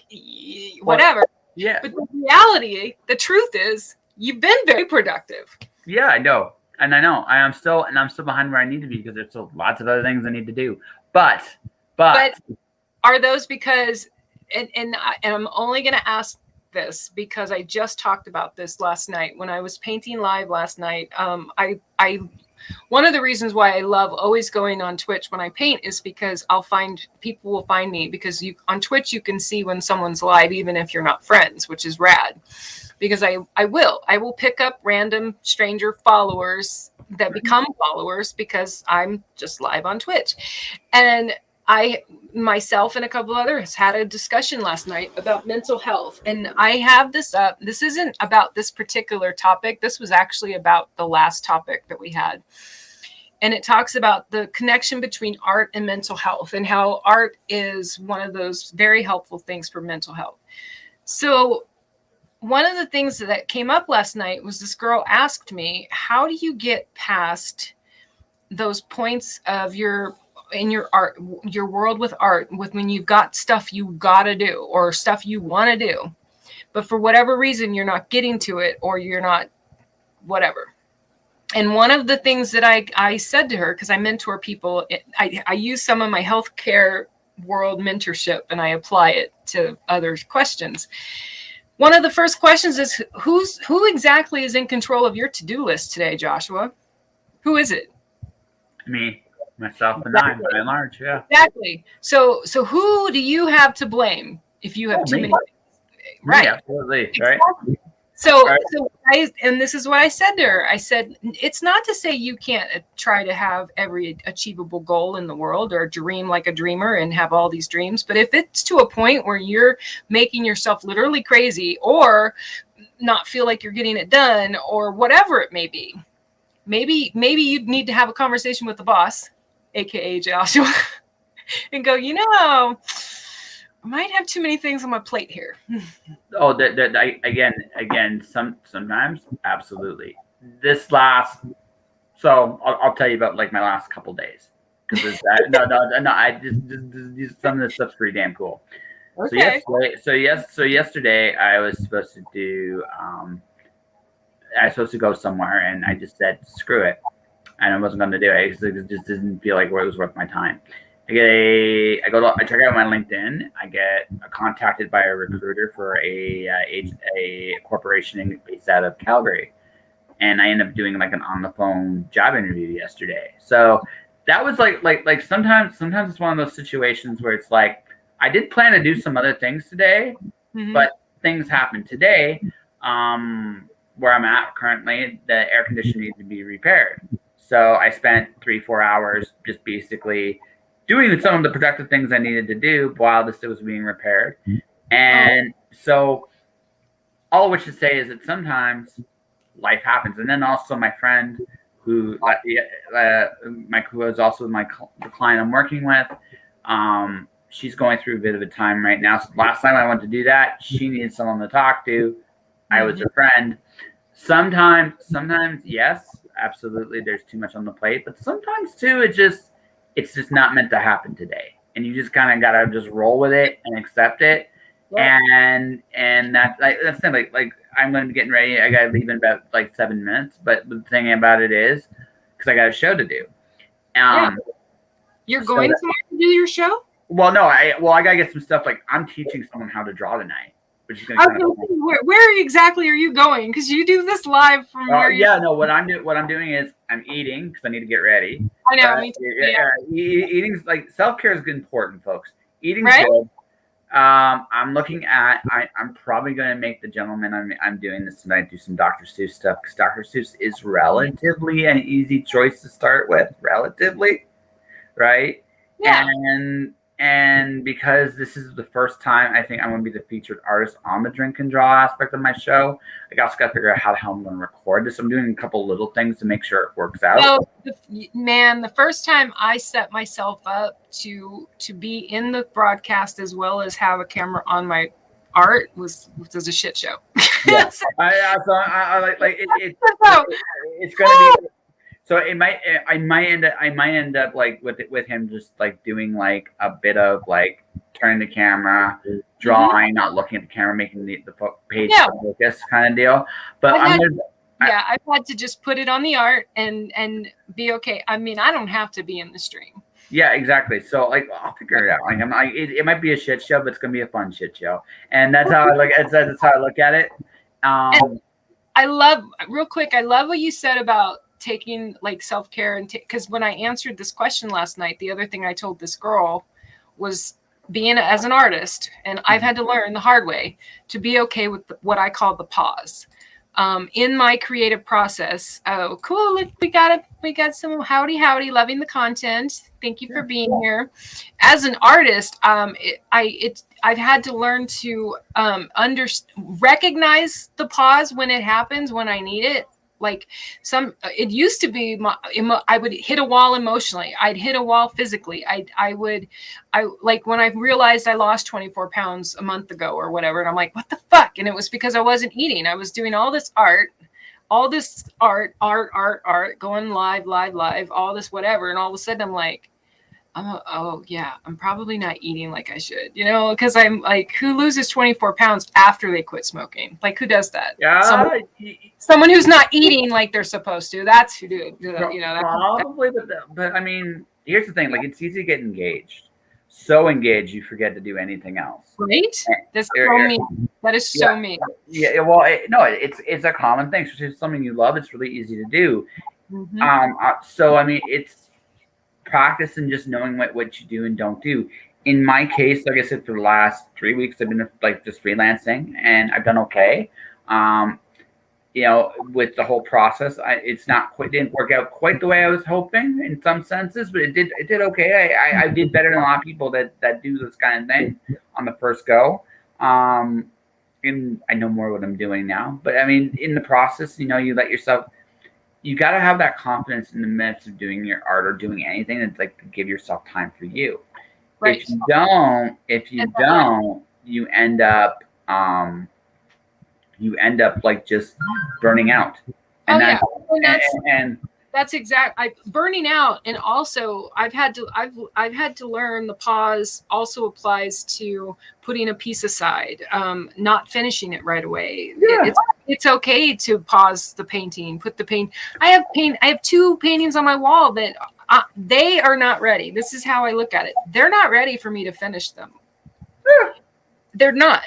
whatever. Yeah. But the reality, the truth is, you've been very productive. Yeah, I know. And I know. I'm still behind where I need to be, because there's still lots of other things I need to do. But are those because and I'm only going to ask this because I just talked about this last night when I was painting live last night. I one of the reasons why I love always going on Twitch when I paint is because people will find me, because on Twitch you can see when someone's live even if you're not friends, which is rad, because I will pick up random stranger followers that become followers because I'm just live on Twitch. And I myself and a couple others had a discussion last night about mental health, and I have this up. This isn't about this particular topic. This was actually about the last topic that we had. And it talks about the connection between art and mental health, and how art is one of those very helpful things for mental health. So one of the things that came up last night was this girl asked me, how do you get past those points of in your art, your world with art, with when you've got stuff you gotta do or stuff you want to do, but for whatever reason you're not getting to it, or you're not whatever. And one of the things that I said to her, because I mentor people, I use some of my healthcare world mentorship and I apply it to other questions. One of the first questions is who exactly is in control of your to-do list today, Joshua? Who is it? Me, myself, and I, by and large, yeah. Exactly. So who do you have to blame if you have too many things? Right. Absolutely. Right. Exactly. So and this is what I said to her. I said, it's not to say you can't try to have every achievable goal in the world or dream like a dreamer and have all these dreams. But if it's to a point where you're making yourself literally crazy or not feel like you're getting it done or whatever it may be, maybe you'd need to have a conversation with the boss, AKA Joshua, and go, I might have too many things on my plate here. Oh, again, sometimes, absolutely. So I'll tell you about like my last couple days because I just some of this stuff's pretty damn cool. Okay. So yesterday I was supposed to do I was supposed to go somewhere and I just said screw it and I wasn't going to do it because it just didn't feel like it was worth my time. I check out my LinkedIn. I get contacted by a recruiter for a corporation based out of Calgary, and I end up doing like an on the phone job interview yesterday. So that was like sometimes it's one of those situations where it's like I did plan to do some other things today, but things happened today. Where I'm at currently, the air conditioner needs to be repaired. So I spent 3-4 hours just basically doing some of the productive things I needed to do while this was being repaired. And so all of which to say is that sometimes life happens. And then also my friend who was also the client I'm working with, she's going through a bit of a time right now. So last time I went to do that, she needed someone to talk to. I was a friend. Sometimes, yes, absolutely, there's too much on the plate. But sometimes, too, it's just not meant to happen today. And you just kind of got to just roll with it and accept it. Yeah. And that's the thing. Like I'm going to be getting ready. I got to leave in about like 7 minutes. But the thing about it is, because I got a show to do. You're going tomorrow to do your show? Well, no. I got to get some stuff. Like I'm teaching someone how to draw tonight. Where exactly are you going? Because you do this live from where you. Yeah, no. What I'm doing is I'm eating because I need to get ready. I know. Me too. Yeah. Eating's like self-care is important, folks. Eating's right? good. I'm looking at. I'm probably going to make the gentleman I'm doing this tonight do some Dr. Seuss stuff because Dr. Seuss is relatively an easy choice to start with. Relatively, right? Yeah. And because this is the first time I think I'm going to be the featured artist on the drink and draw aspect of my show, I also got to figure out how the hell I'm going to record this. I'm doing a couple little things to make sure it works out. Oh, man, the first time I set myself up to be in the broadcast as well as have a camera on my art was a shit show. Yeah. It's going to be. So I might end up like with him just like doing like a bit of like turning the camera, drawing, not looking at the camera, making the page focus kind of deal. But I've had to just put it on the art and be okay. I mean, I don't have to be in the stream. Yeah, exactly. So like I'll figure it out. Like it might be a shit show, but it's gonna be a fun shit show, and that's how I look. That's how I look at it. And I love what you said about taking like self-care and because when I answered this question last night, the other thing I told this girl was being as an artist, and I've had to learn the hard way to be okay with what I call the pause in my creative process. Oh, cool! We got some howdy, loving the content. Thank you for being here. As an artist, I've had to learn to recognize the pause when it happens when I need it. Like it used to be I would hit a wall emotionally. I'd hit a wall physically. I like when I realized I lost 24 pounds a month ago or whatever. And I'm like, what the fuck? And it was because I wasn't eating. I was doing all this art, going live, all this whatever. And all of a sudden I'm like, I'm probably not eating like I should, because I'm like, who loses 24 pounds after they quit smoking? Like, who does that? Yeah, someone who's not eating like they're supposed to. That's who do it. Probably, but I mean, here's the thing: like, it's easy to get engaged. so engaged you forget to do anything else. Right? That's so mean. That is so mean. Yeah. Well, it's a common thing. So if it's something you love, it's really easy to do. So I mean, it's practice and just knowing what you do and don't do. In my case, like I said, for the last 3 weeks, I've been like just freelancing, and I've done okay. With the whole process, didn't work out quite the way I was hoping in some senses, but it did okay. I did better than a lot of people that do this kind of thing on the first go. And I know more what I'm doing now, but I mean, in the process, you let yourself. You got to have that confidence in the midst of doing your art or doing anything. It's like to give yourself time for you. Right. If you don't, you end up like just burning out. That's burning out. And also I've had to learn the pause also applies to putting a piece aside, not finishing it right away. Yeah. It's okay to pause the painting, I have 2 paintings on my wall that they are not ready. This is how I look at it. They're not ready for me to finish them. Yeah. They're not.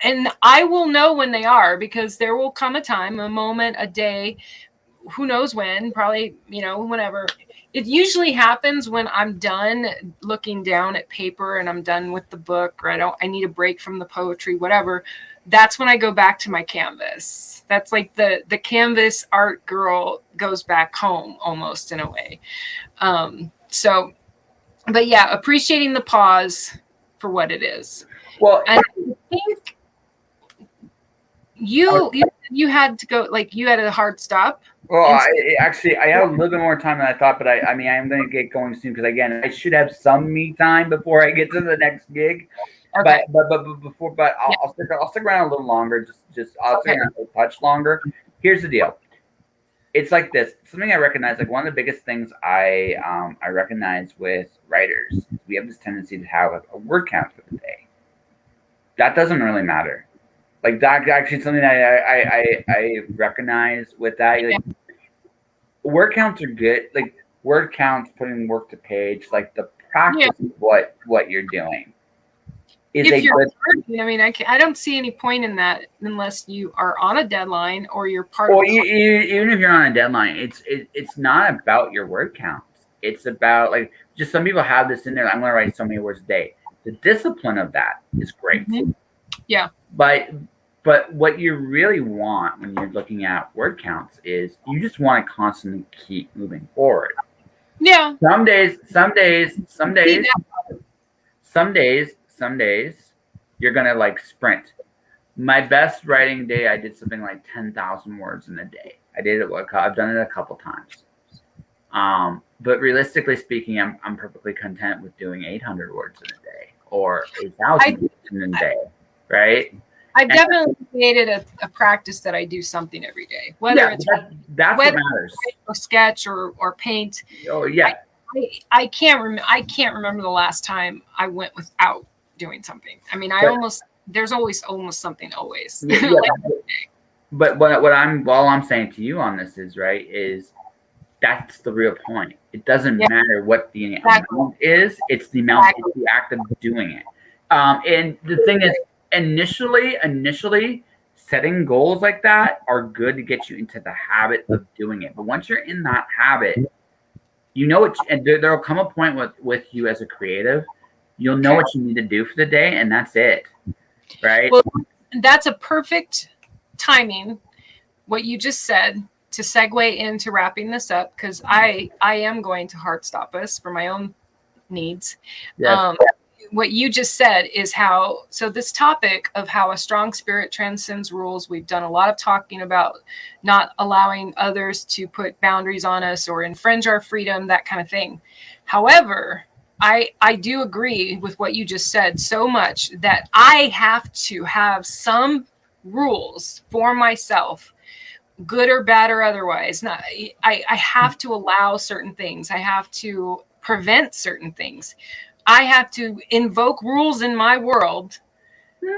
And I will know when they are, because there will come a time, a moment, a day, who knows when, probably, whenever. It usually happens when I'm done looking down at paper and I'm done with the book, or I need a break from the poetry, whatever. That's when I go back to my canvas. That's like the canvas art girl goes back home almost, in a way. But yeah, appreciating the pause for what it is. Well, and I think you had to go, like, you had a hard stop. Well, I have a little bit more time than I thought, but I am going to get going soon, because again, I should have some me time before I get to the next gig. Okay. But I'll stick around a little longer. I'll stick around a touch longer. Here's the deal. It's like this. Something I recognize, like one of the biggest things I recognize with writers, we have this tendency to have a word count for the day. That doesn't really matter. Like, that's actually something I recognize with that. Like, word counts are good. Like, word counts, putting work to page, like the practice of what you're doing. If you're working, I mean, I don't see any point in that unless you are on a deadline or you're part of. Even if you're on a deadline, it's not about your word counts. It's about, like, just some people have this in there. I'm going to write so many words a day. The discipline of that is great. Mm-hmm. Yeah. But what you really want when you're looking at word counts is you just want to constantly keep moving forward. Yeah. Some days you're gonna like sprint. My best writing day, I did something like 10,000 words in a day. I've done it a couple times. But realistically speaking, I'm perfectly content with doing 800 words in a day or 8,000 words in a day, right? I've definitely created a practice that I do something every day, whether it's that's what matters. Or sketch or paint. Oh yeah. I can't remember the last time I went without doing something. I mean, there's always almost something always. Yeah, but what I'm saying to you on this is that's the real point. It doesn't matter what the amount is. It's the amount. It's the act of doing it. And the thing is, initially setting goals like that are good to get you into the habit of doing it. But once you're in that habit, and there'll come a point with you as a creative, you'll know what you need to do for the day, and that's it, right? Well, that's a perfect timing, what you just said, to segue into wrapping this up, because I am going to hard stop us for my own needs. Yes. What you just said is so this topic of how a strong spirit transcends rules, we've done a lot of talking about not allowing others to put boundaries on us or infringe our freedom, that kind of thing. However, I do agree with what you just said so much that I have to have some rules for myself, good or bad or otherwise. I have to allow certain things. I have to prevent certain things. I have to invoke rules in my world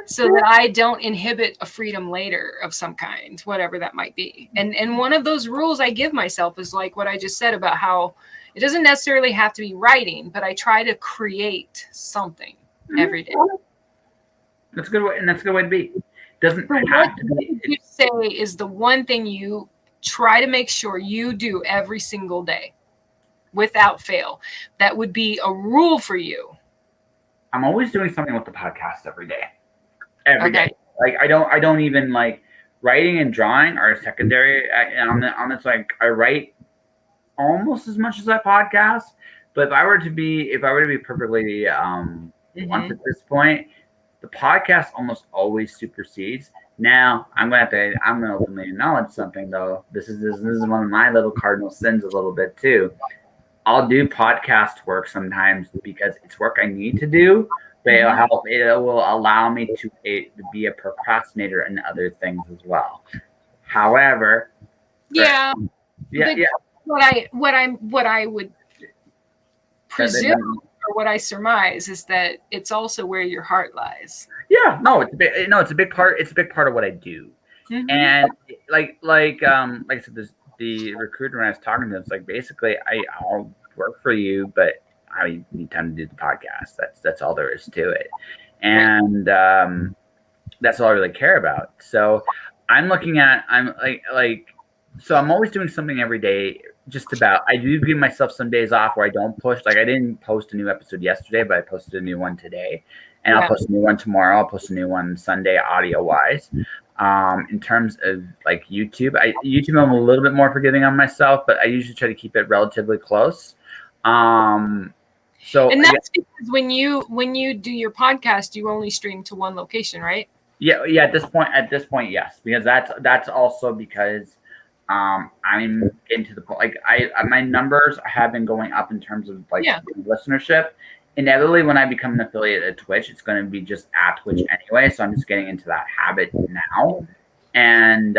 so that I don't inhibit a freedom later of some kind, whatever that might be. And one of those rules I give myself is like what I just said about how it doesn't necessarily have to be writing, but I try to create something every day. That's a good way, and that's a good way to be. Doesn't So have to what be. you say is the one thing you try to make sure you do every single day without fail. That would be a rule for you. I'm always doing something with the podcast every day. Every Okay. day. Like I don't even like writing and drawing are secondary. On this, like I write almost as much as I podcast. But if I were to be perfectly blunt at this point, the podcast almost always supersedes. Now I'm gonna openly acknowledge something though. This is one of my little cardinal sins a little bit too. I'll do podcast work sometimes because it's work I need to do, but it will allow me to be a procrastinator in other things as well. However, what I would presume or what I surmise is that it's also where your heart lies. Yeah, no, it's a big part. It's a big part of what I do, and like I said, the recruiter when I was talking to him, it's like basically I'll work for you, but I need time to do the podcast. That's all there is to it, and that's all I really care about. So I'm always doing something every day. Just about. I do give myself some days off where I don't push. Like I didn't post a new episode yesterday, but I posted a new one today, and I'll post a new one tomorrow. I'll post a new one Sunday, audio wise. In terms of like YouTube, I'm a little bit more forgiving on myself, but I usually try to keep it relatively close. And that's because when you do your podcast, you only stream to one location, right? Yeah. At this point, yes, because that's also because I'm into the like my numbers have been going up in terms of like listenership. Inevitably, when I become an affiliate at Twitch, it's going to be just at Twitch anyway. So I'm just getting into that habit now, and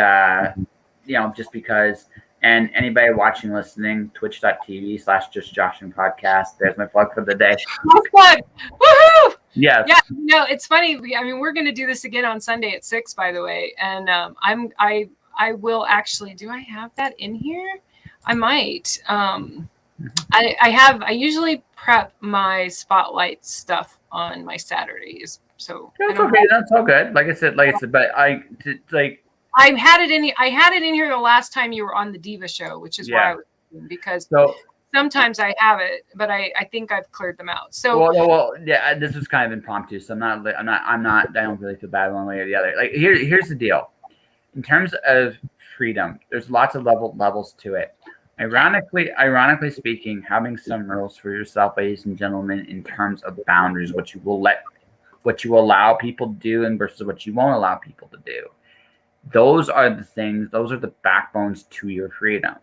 just because. And anybody watching, listening, twitch.tv/justjoshing podcast. There's my plug for the day. Plug! Woohoo! Yes. Yeah. No, it's funny. I mean, we're going to do this again on Sunday at 6, by the way. And I will actually. Do I have that in here? I might. I usually prep my spotlight stuff on my Saturdays. So that's okay. That's all good. Like I said, but I had it in here the last time you were on the Diva show, which is why I was thinking, because sometimes I have it, but I think I've cleared them out. So this was kind of impromptu, so I don't really feel bad one way or the other. Like here's the deal. In terms of freedom, there's lots of levels to it. Ironically speaking, having some rules for yourself, ladies and gentlemen, in terms of boundaries, what you will allow people to do and versus what you won't allow people to do. Those are the things. Those are the backbones to your freedom.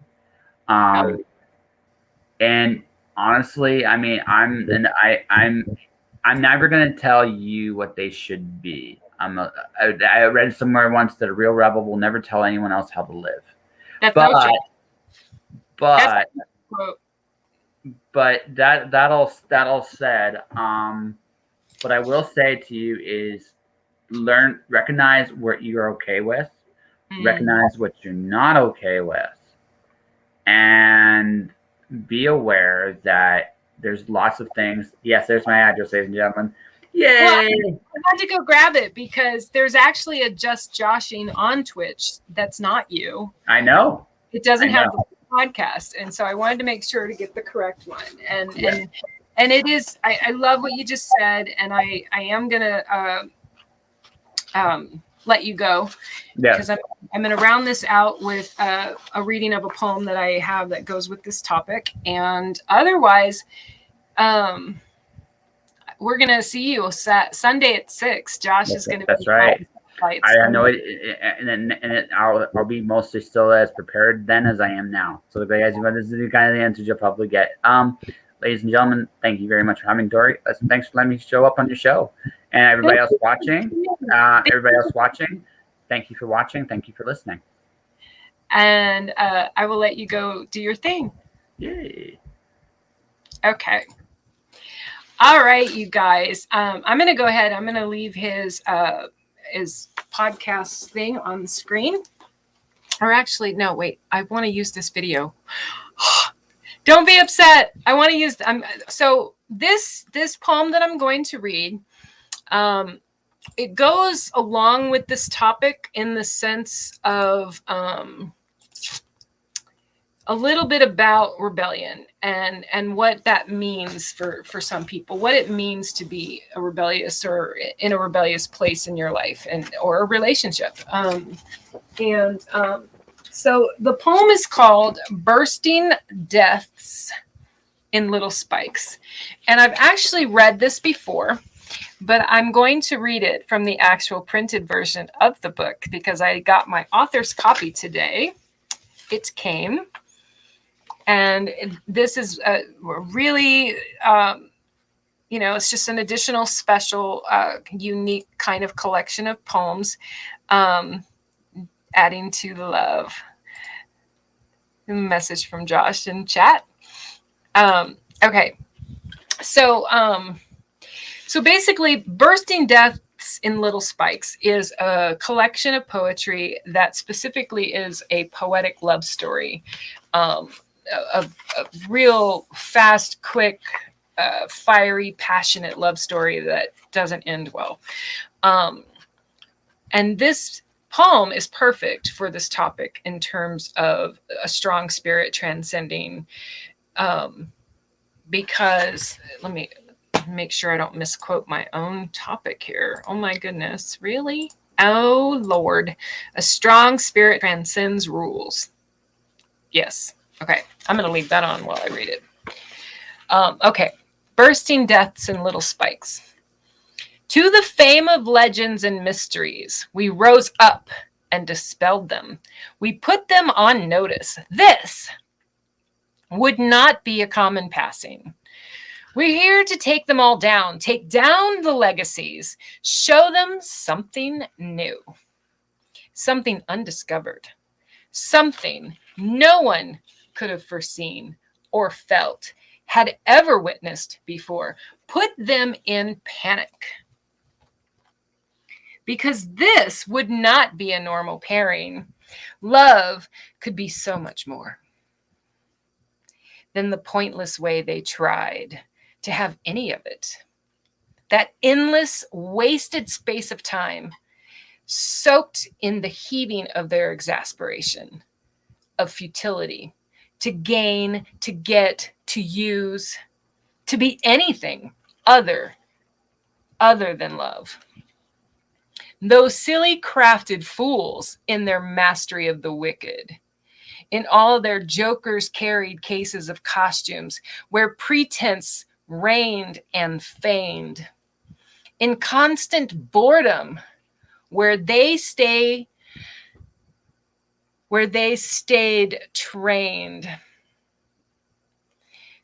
And honestly, I mean, I'm never going to tell you what they should be. I read somewhere once that a real rebel will never tell anyone else how to live. That's no true. But that all said, what I will say to you is recognize what you're okay with, recognize what you're not okay with, and be aware that there's lots of things. Yes, there's my address, ladies and gentlemen. Yay! Well, I had to go grab it because there's actually a Just Joshing on Twitch that's not you. I know. It doesn't have the podcast, and so I wanted to make sure to get the correct one. And it is. I love what you just said, and I am gonna let you go because I'm going to round this out with a reading of a poem that I have that goes with this topic. And otherwise, we're going to see you Sunday at 6. Josh is going to be. That's right. I know it, and I'll be mostly still as prepared then as I am now. So, guys, this is the kind of answers you'll probably get. Ladies and gentlemen, thank you very much for having Dori. Thanks for letting me show up on your show. And everybody else watching, thank you for watching. Thank you for listening. And I will let you go do your thing. Yay. Okay. All right, you guys. I'm going to go ahead. I'm going to leave his podcast thing on the screen. Or actually, no, wait. I want to use this video. Don't be upset. I want to use. So this poem that I'm going to read, it goes along with this topic in the sense of a little bit about rebellion and what that means for some people, what it means to be a rebellious or in a rebellious place in your life or a relationship. So the poem is called Bursting Deaths in Little Spikes. And I've actually read this before, but I'm going to read it from the actual printed version of the book because I got my author's copy today. It came. And this is a really, it's just an additional special, unique kind of collection of poems, adding to the love. Message from Josh in chat. Okay. So basically, Bursting Deaths in Little Spikes is a collection of poetry that specifically is a poetic love story. A real fast, quick, fiery, passionate love story that doesn't end well. And this poem is perfect for this topic in terms of a strong spirit transcending, because let me make sure I don't misquote my own topic here. Oh my goodness, really? Oh Lord, a strong spirit transcends rules. Yes. Okay, I'm going to leave that on while I read it. Okay, Bursting Deaths in Little Spikes. To the fame of legends and mysteries, we rose up and dispelled them. We put them on notice. This would not be a common passing. We're here to take them all down, take down the legacies, show them something new, something undiscovered, something no one could have foreseen or felt, had ever witnessed before. Put them in panic. Because this would not be a normal pairing. Love could be so much more than the pointless way they tried to have any of it. That endless, wasted space of time, soaked in the heaving of their exasperation, of futility, to gain, to get, to use, to be anything other than love. Those silly crafted fools in their mastery of the wicked, in all their jokers carried cases of costumes where pretense reigned and feigned, in constant boredom where they stayed trained,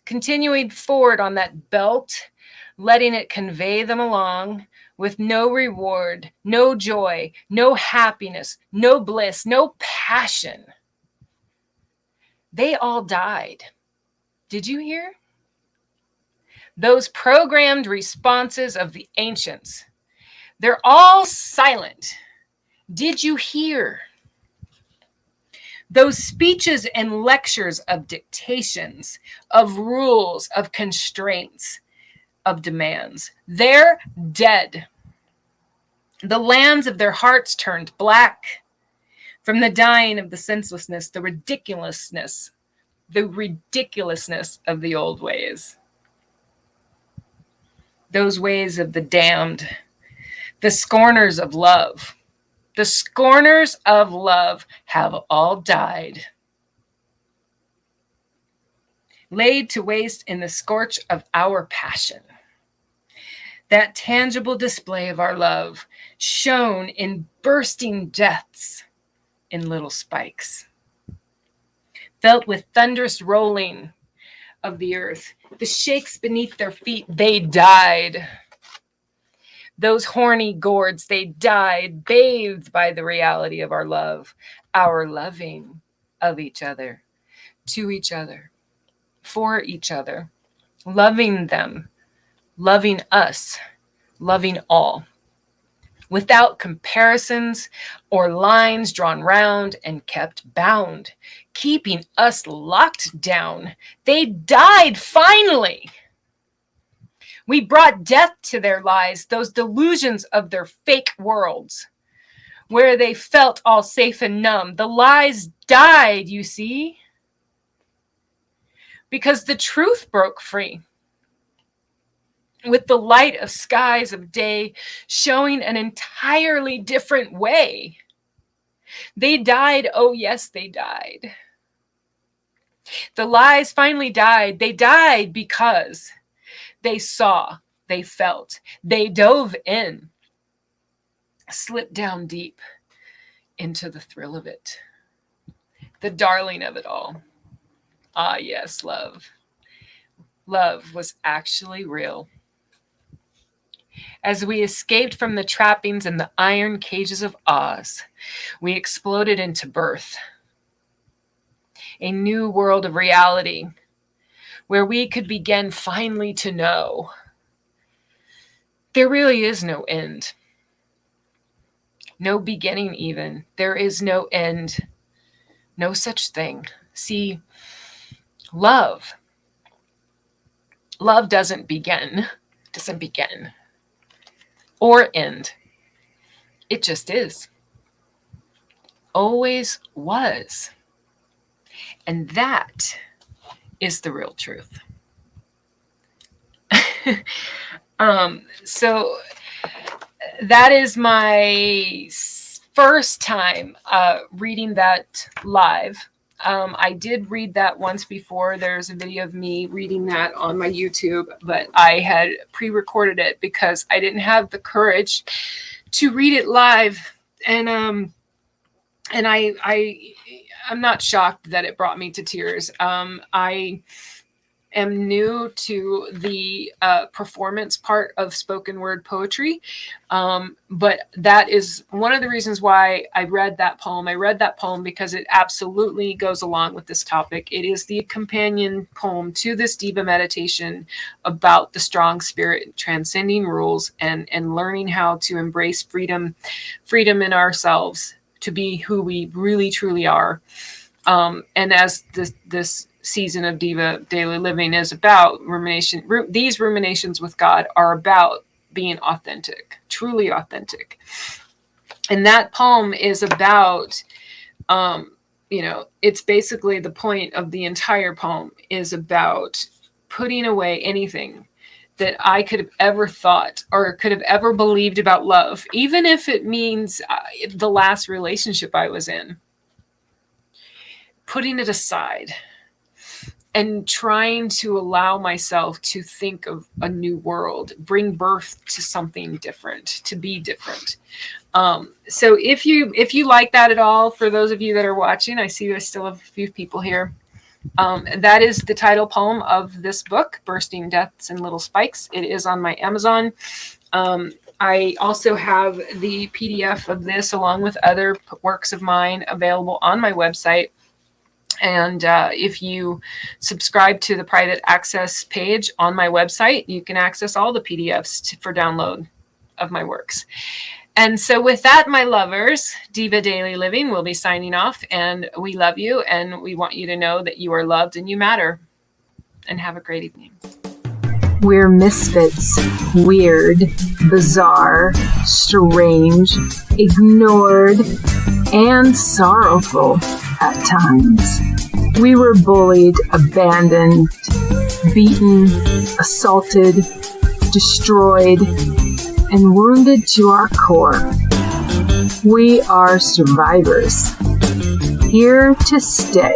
continuing forward on that belt, letting it convey them along with no reward, no joy, no happiness, no bliss, no passion. They all died. Did you hear? Those programmed responses of the ancients, they're all silent. Did you hear? Those speeches and lectures of dictations, of rules, of constraints, of demands, they're dead. The lands of their hearts turned black from the dying of the senselessness, the ridiculousness of the old ways. Those ways of the damned, the scorners of love. The scorners of love have all died, laid to waste in the scorch of our passion. That tangible display of our love shown in bursting deaths in little spikes, felt with thunderous rolling of the earth, the shakes beneath their feet, they died. Those horny gourds, they died, bathed by the reality of our love, our loving of each other, to each other, for each other, loving them loving us, loving all, without comparisons or lines drawn round and kept bound, keeping us locked down. They died finally. We brought death to their lies, those delusions of their fake worlds, where they felt all safe and numb. The lies died, you see, because the truth broke free. With the light of skies of day showing an entirely different way. They died, oh yes, they died. The lies finally died. They died because they saw, they felt, they dove in, slipped down deep into the thrill of it. The darling of it all. Ah, yes, love. Love was actually real. As we escaped from the trappings and the iron cages of Oz, we exploded into birth. A new world of reality where we could begin finally to know there really is no end. No beginning even. There is no end. No such thing. See, love doesn't begin. Or end. It just is. Always was. And that is the real truth. So that is my first time reading that live. I did read that once before. There's a video of me reading that on my YouTube, but I had pre-recorded it because I didn't have the courage to read it live. And I'm not shocked that it brought me to tears. I am new to the performance part of spoken word poetry. But that is one of the reasons why I read that poem. I read that poem because it absolutely goes along with this topic. It is the companion poem to this Diva meditation about the strong spirit, transcending rules, and learning how to embrace freedom in ourselves to be who we really truly are. And as this season of Diva Daily Living is about these ruminations with God are about being authentic, truly authentic. And that poem is about, it's basically the point of the entire poem is about putting away anything that I could have ever thought or could have ever believed about love, even if it means the last relationship I was in. Putting it aside and trying to allow myself to think of a new world, bring birth to something different, to be different. So if you like that at all, for those of you that are watching, I see there's still a few people here. That is the title poem of this book, Bursting Deaths and Little Spikes. It is on my Amazon. I also have the PDF of this along with other works of mine available on my website. And if you subscribe to the private access page on my website, you can access all the PDFs for download of my works. And so with that, my lovers, Diva Daily Living will be signing off, and we love you, and we want you to know that you are loved and you matter. And have a great evening. We're misfits, weird, bizarre, strange, ignored, and sorrowful at times. We were bullied, abandoned, beaten, assaulted, destroyed, and wounded to our core. We are survivors, here to stay,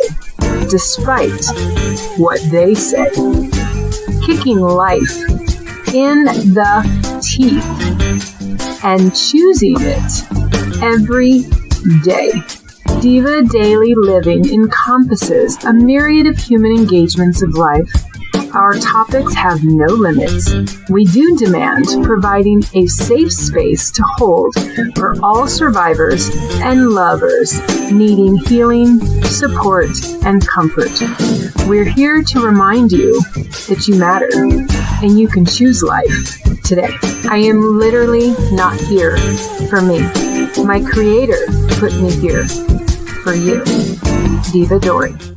despite what they say. Kicking life in the teeth and choosing it every day. Diva Daily Living encompasses a myriad of human engagements of life, Our topics have no limits. We do demand providing a safe space to hold for all survivors and lovers needing healing, support, and comfort. We're here to remind you that you matter and you can choose life today. I am literally not here for me. My Creator put me here for you. Diva Dori.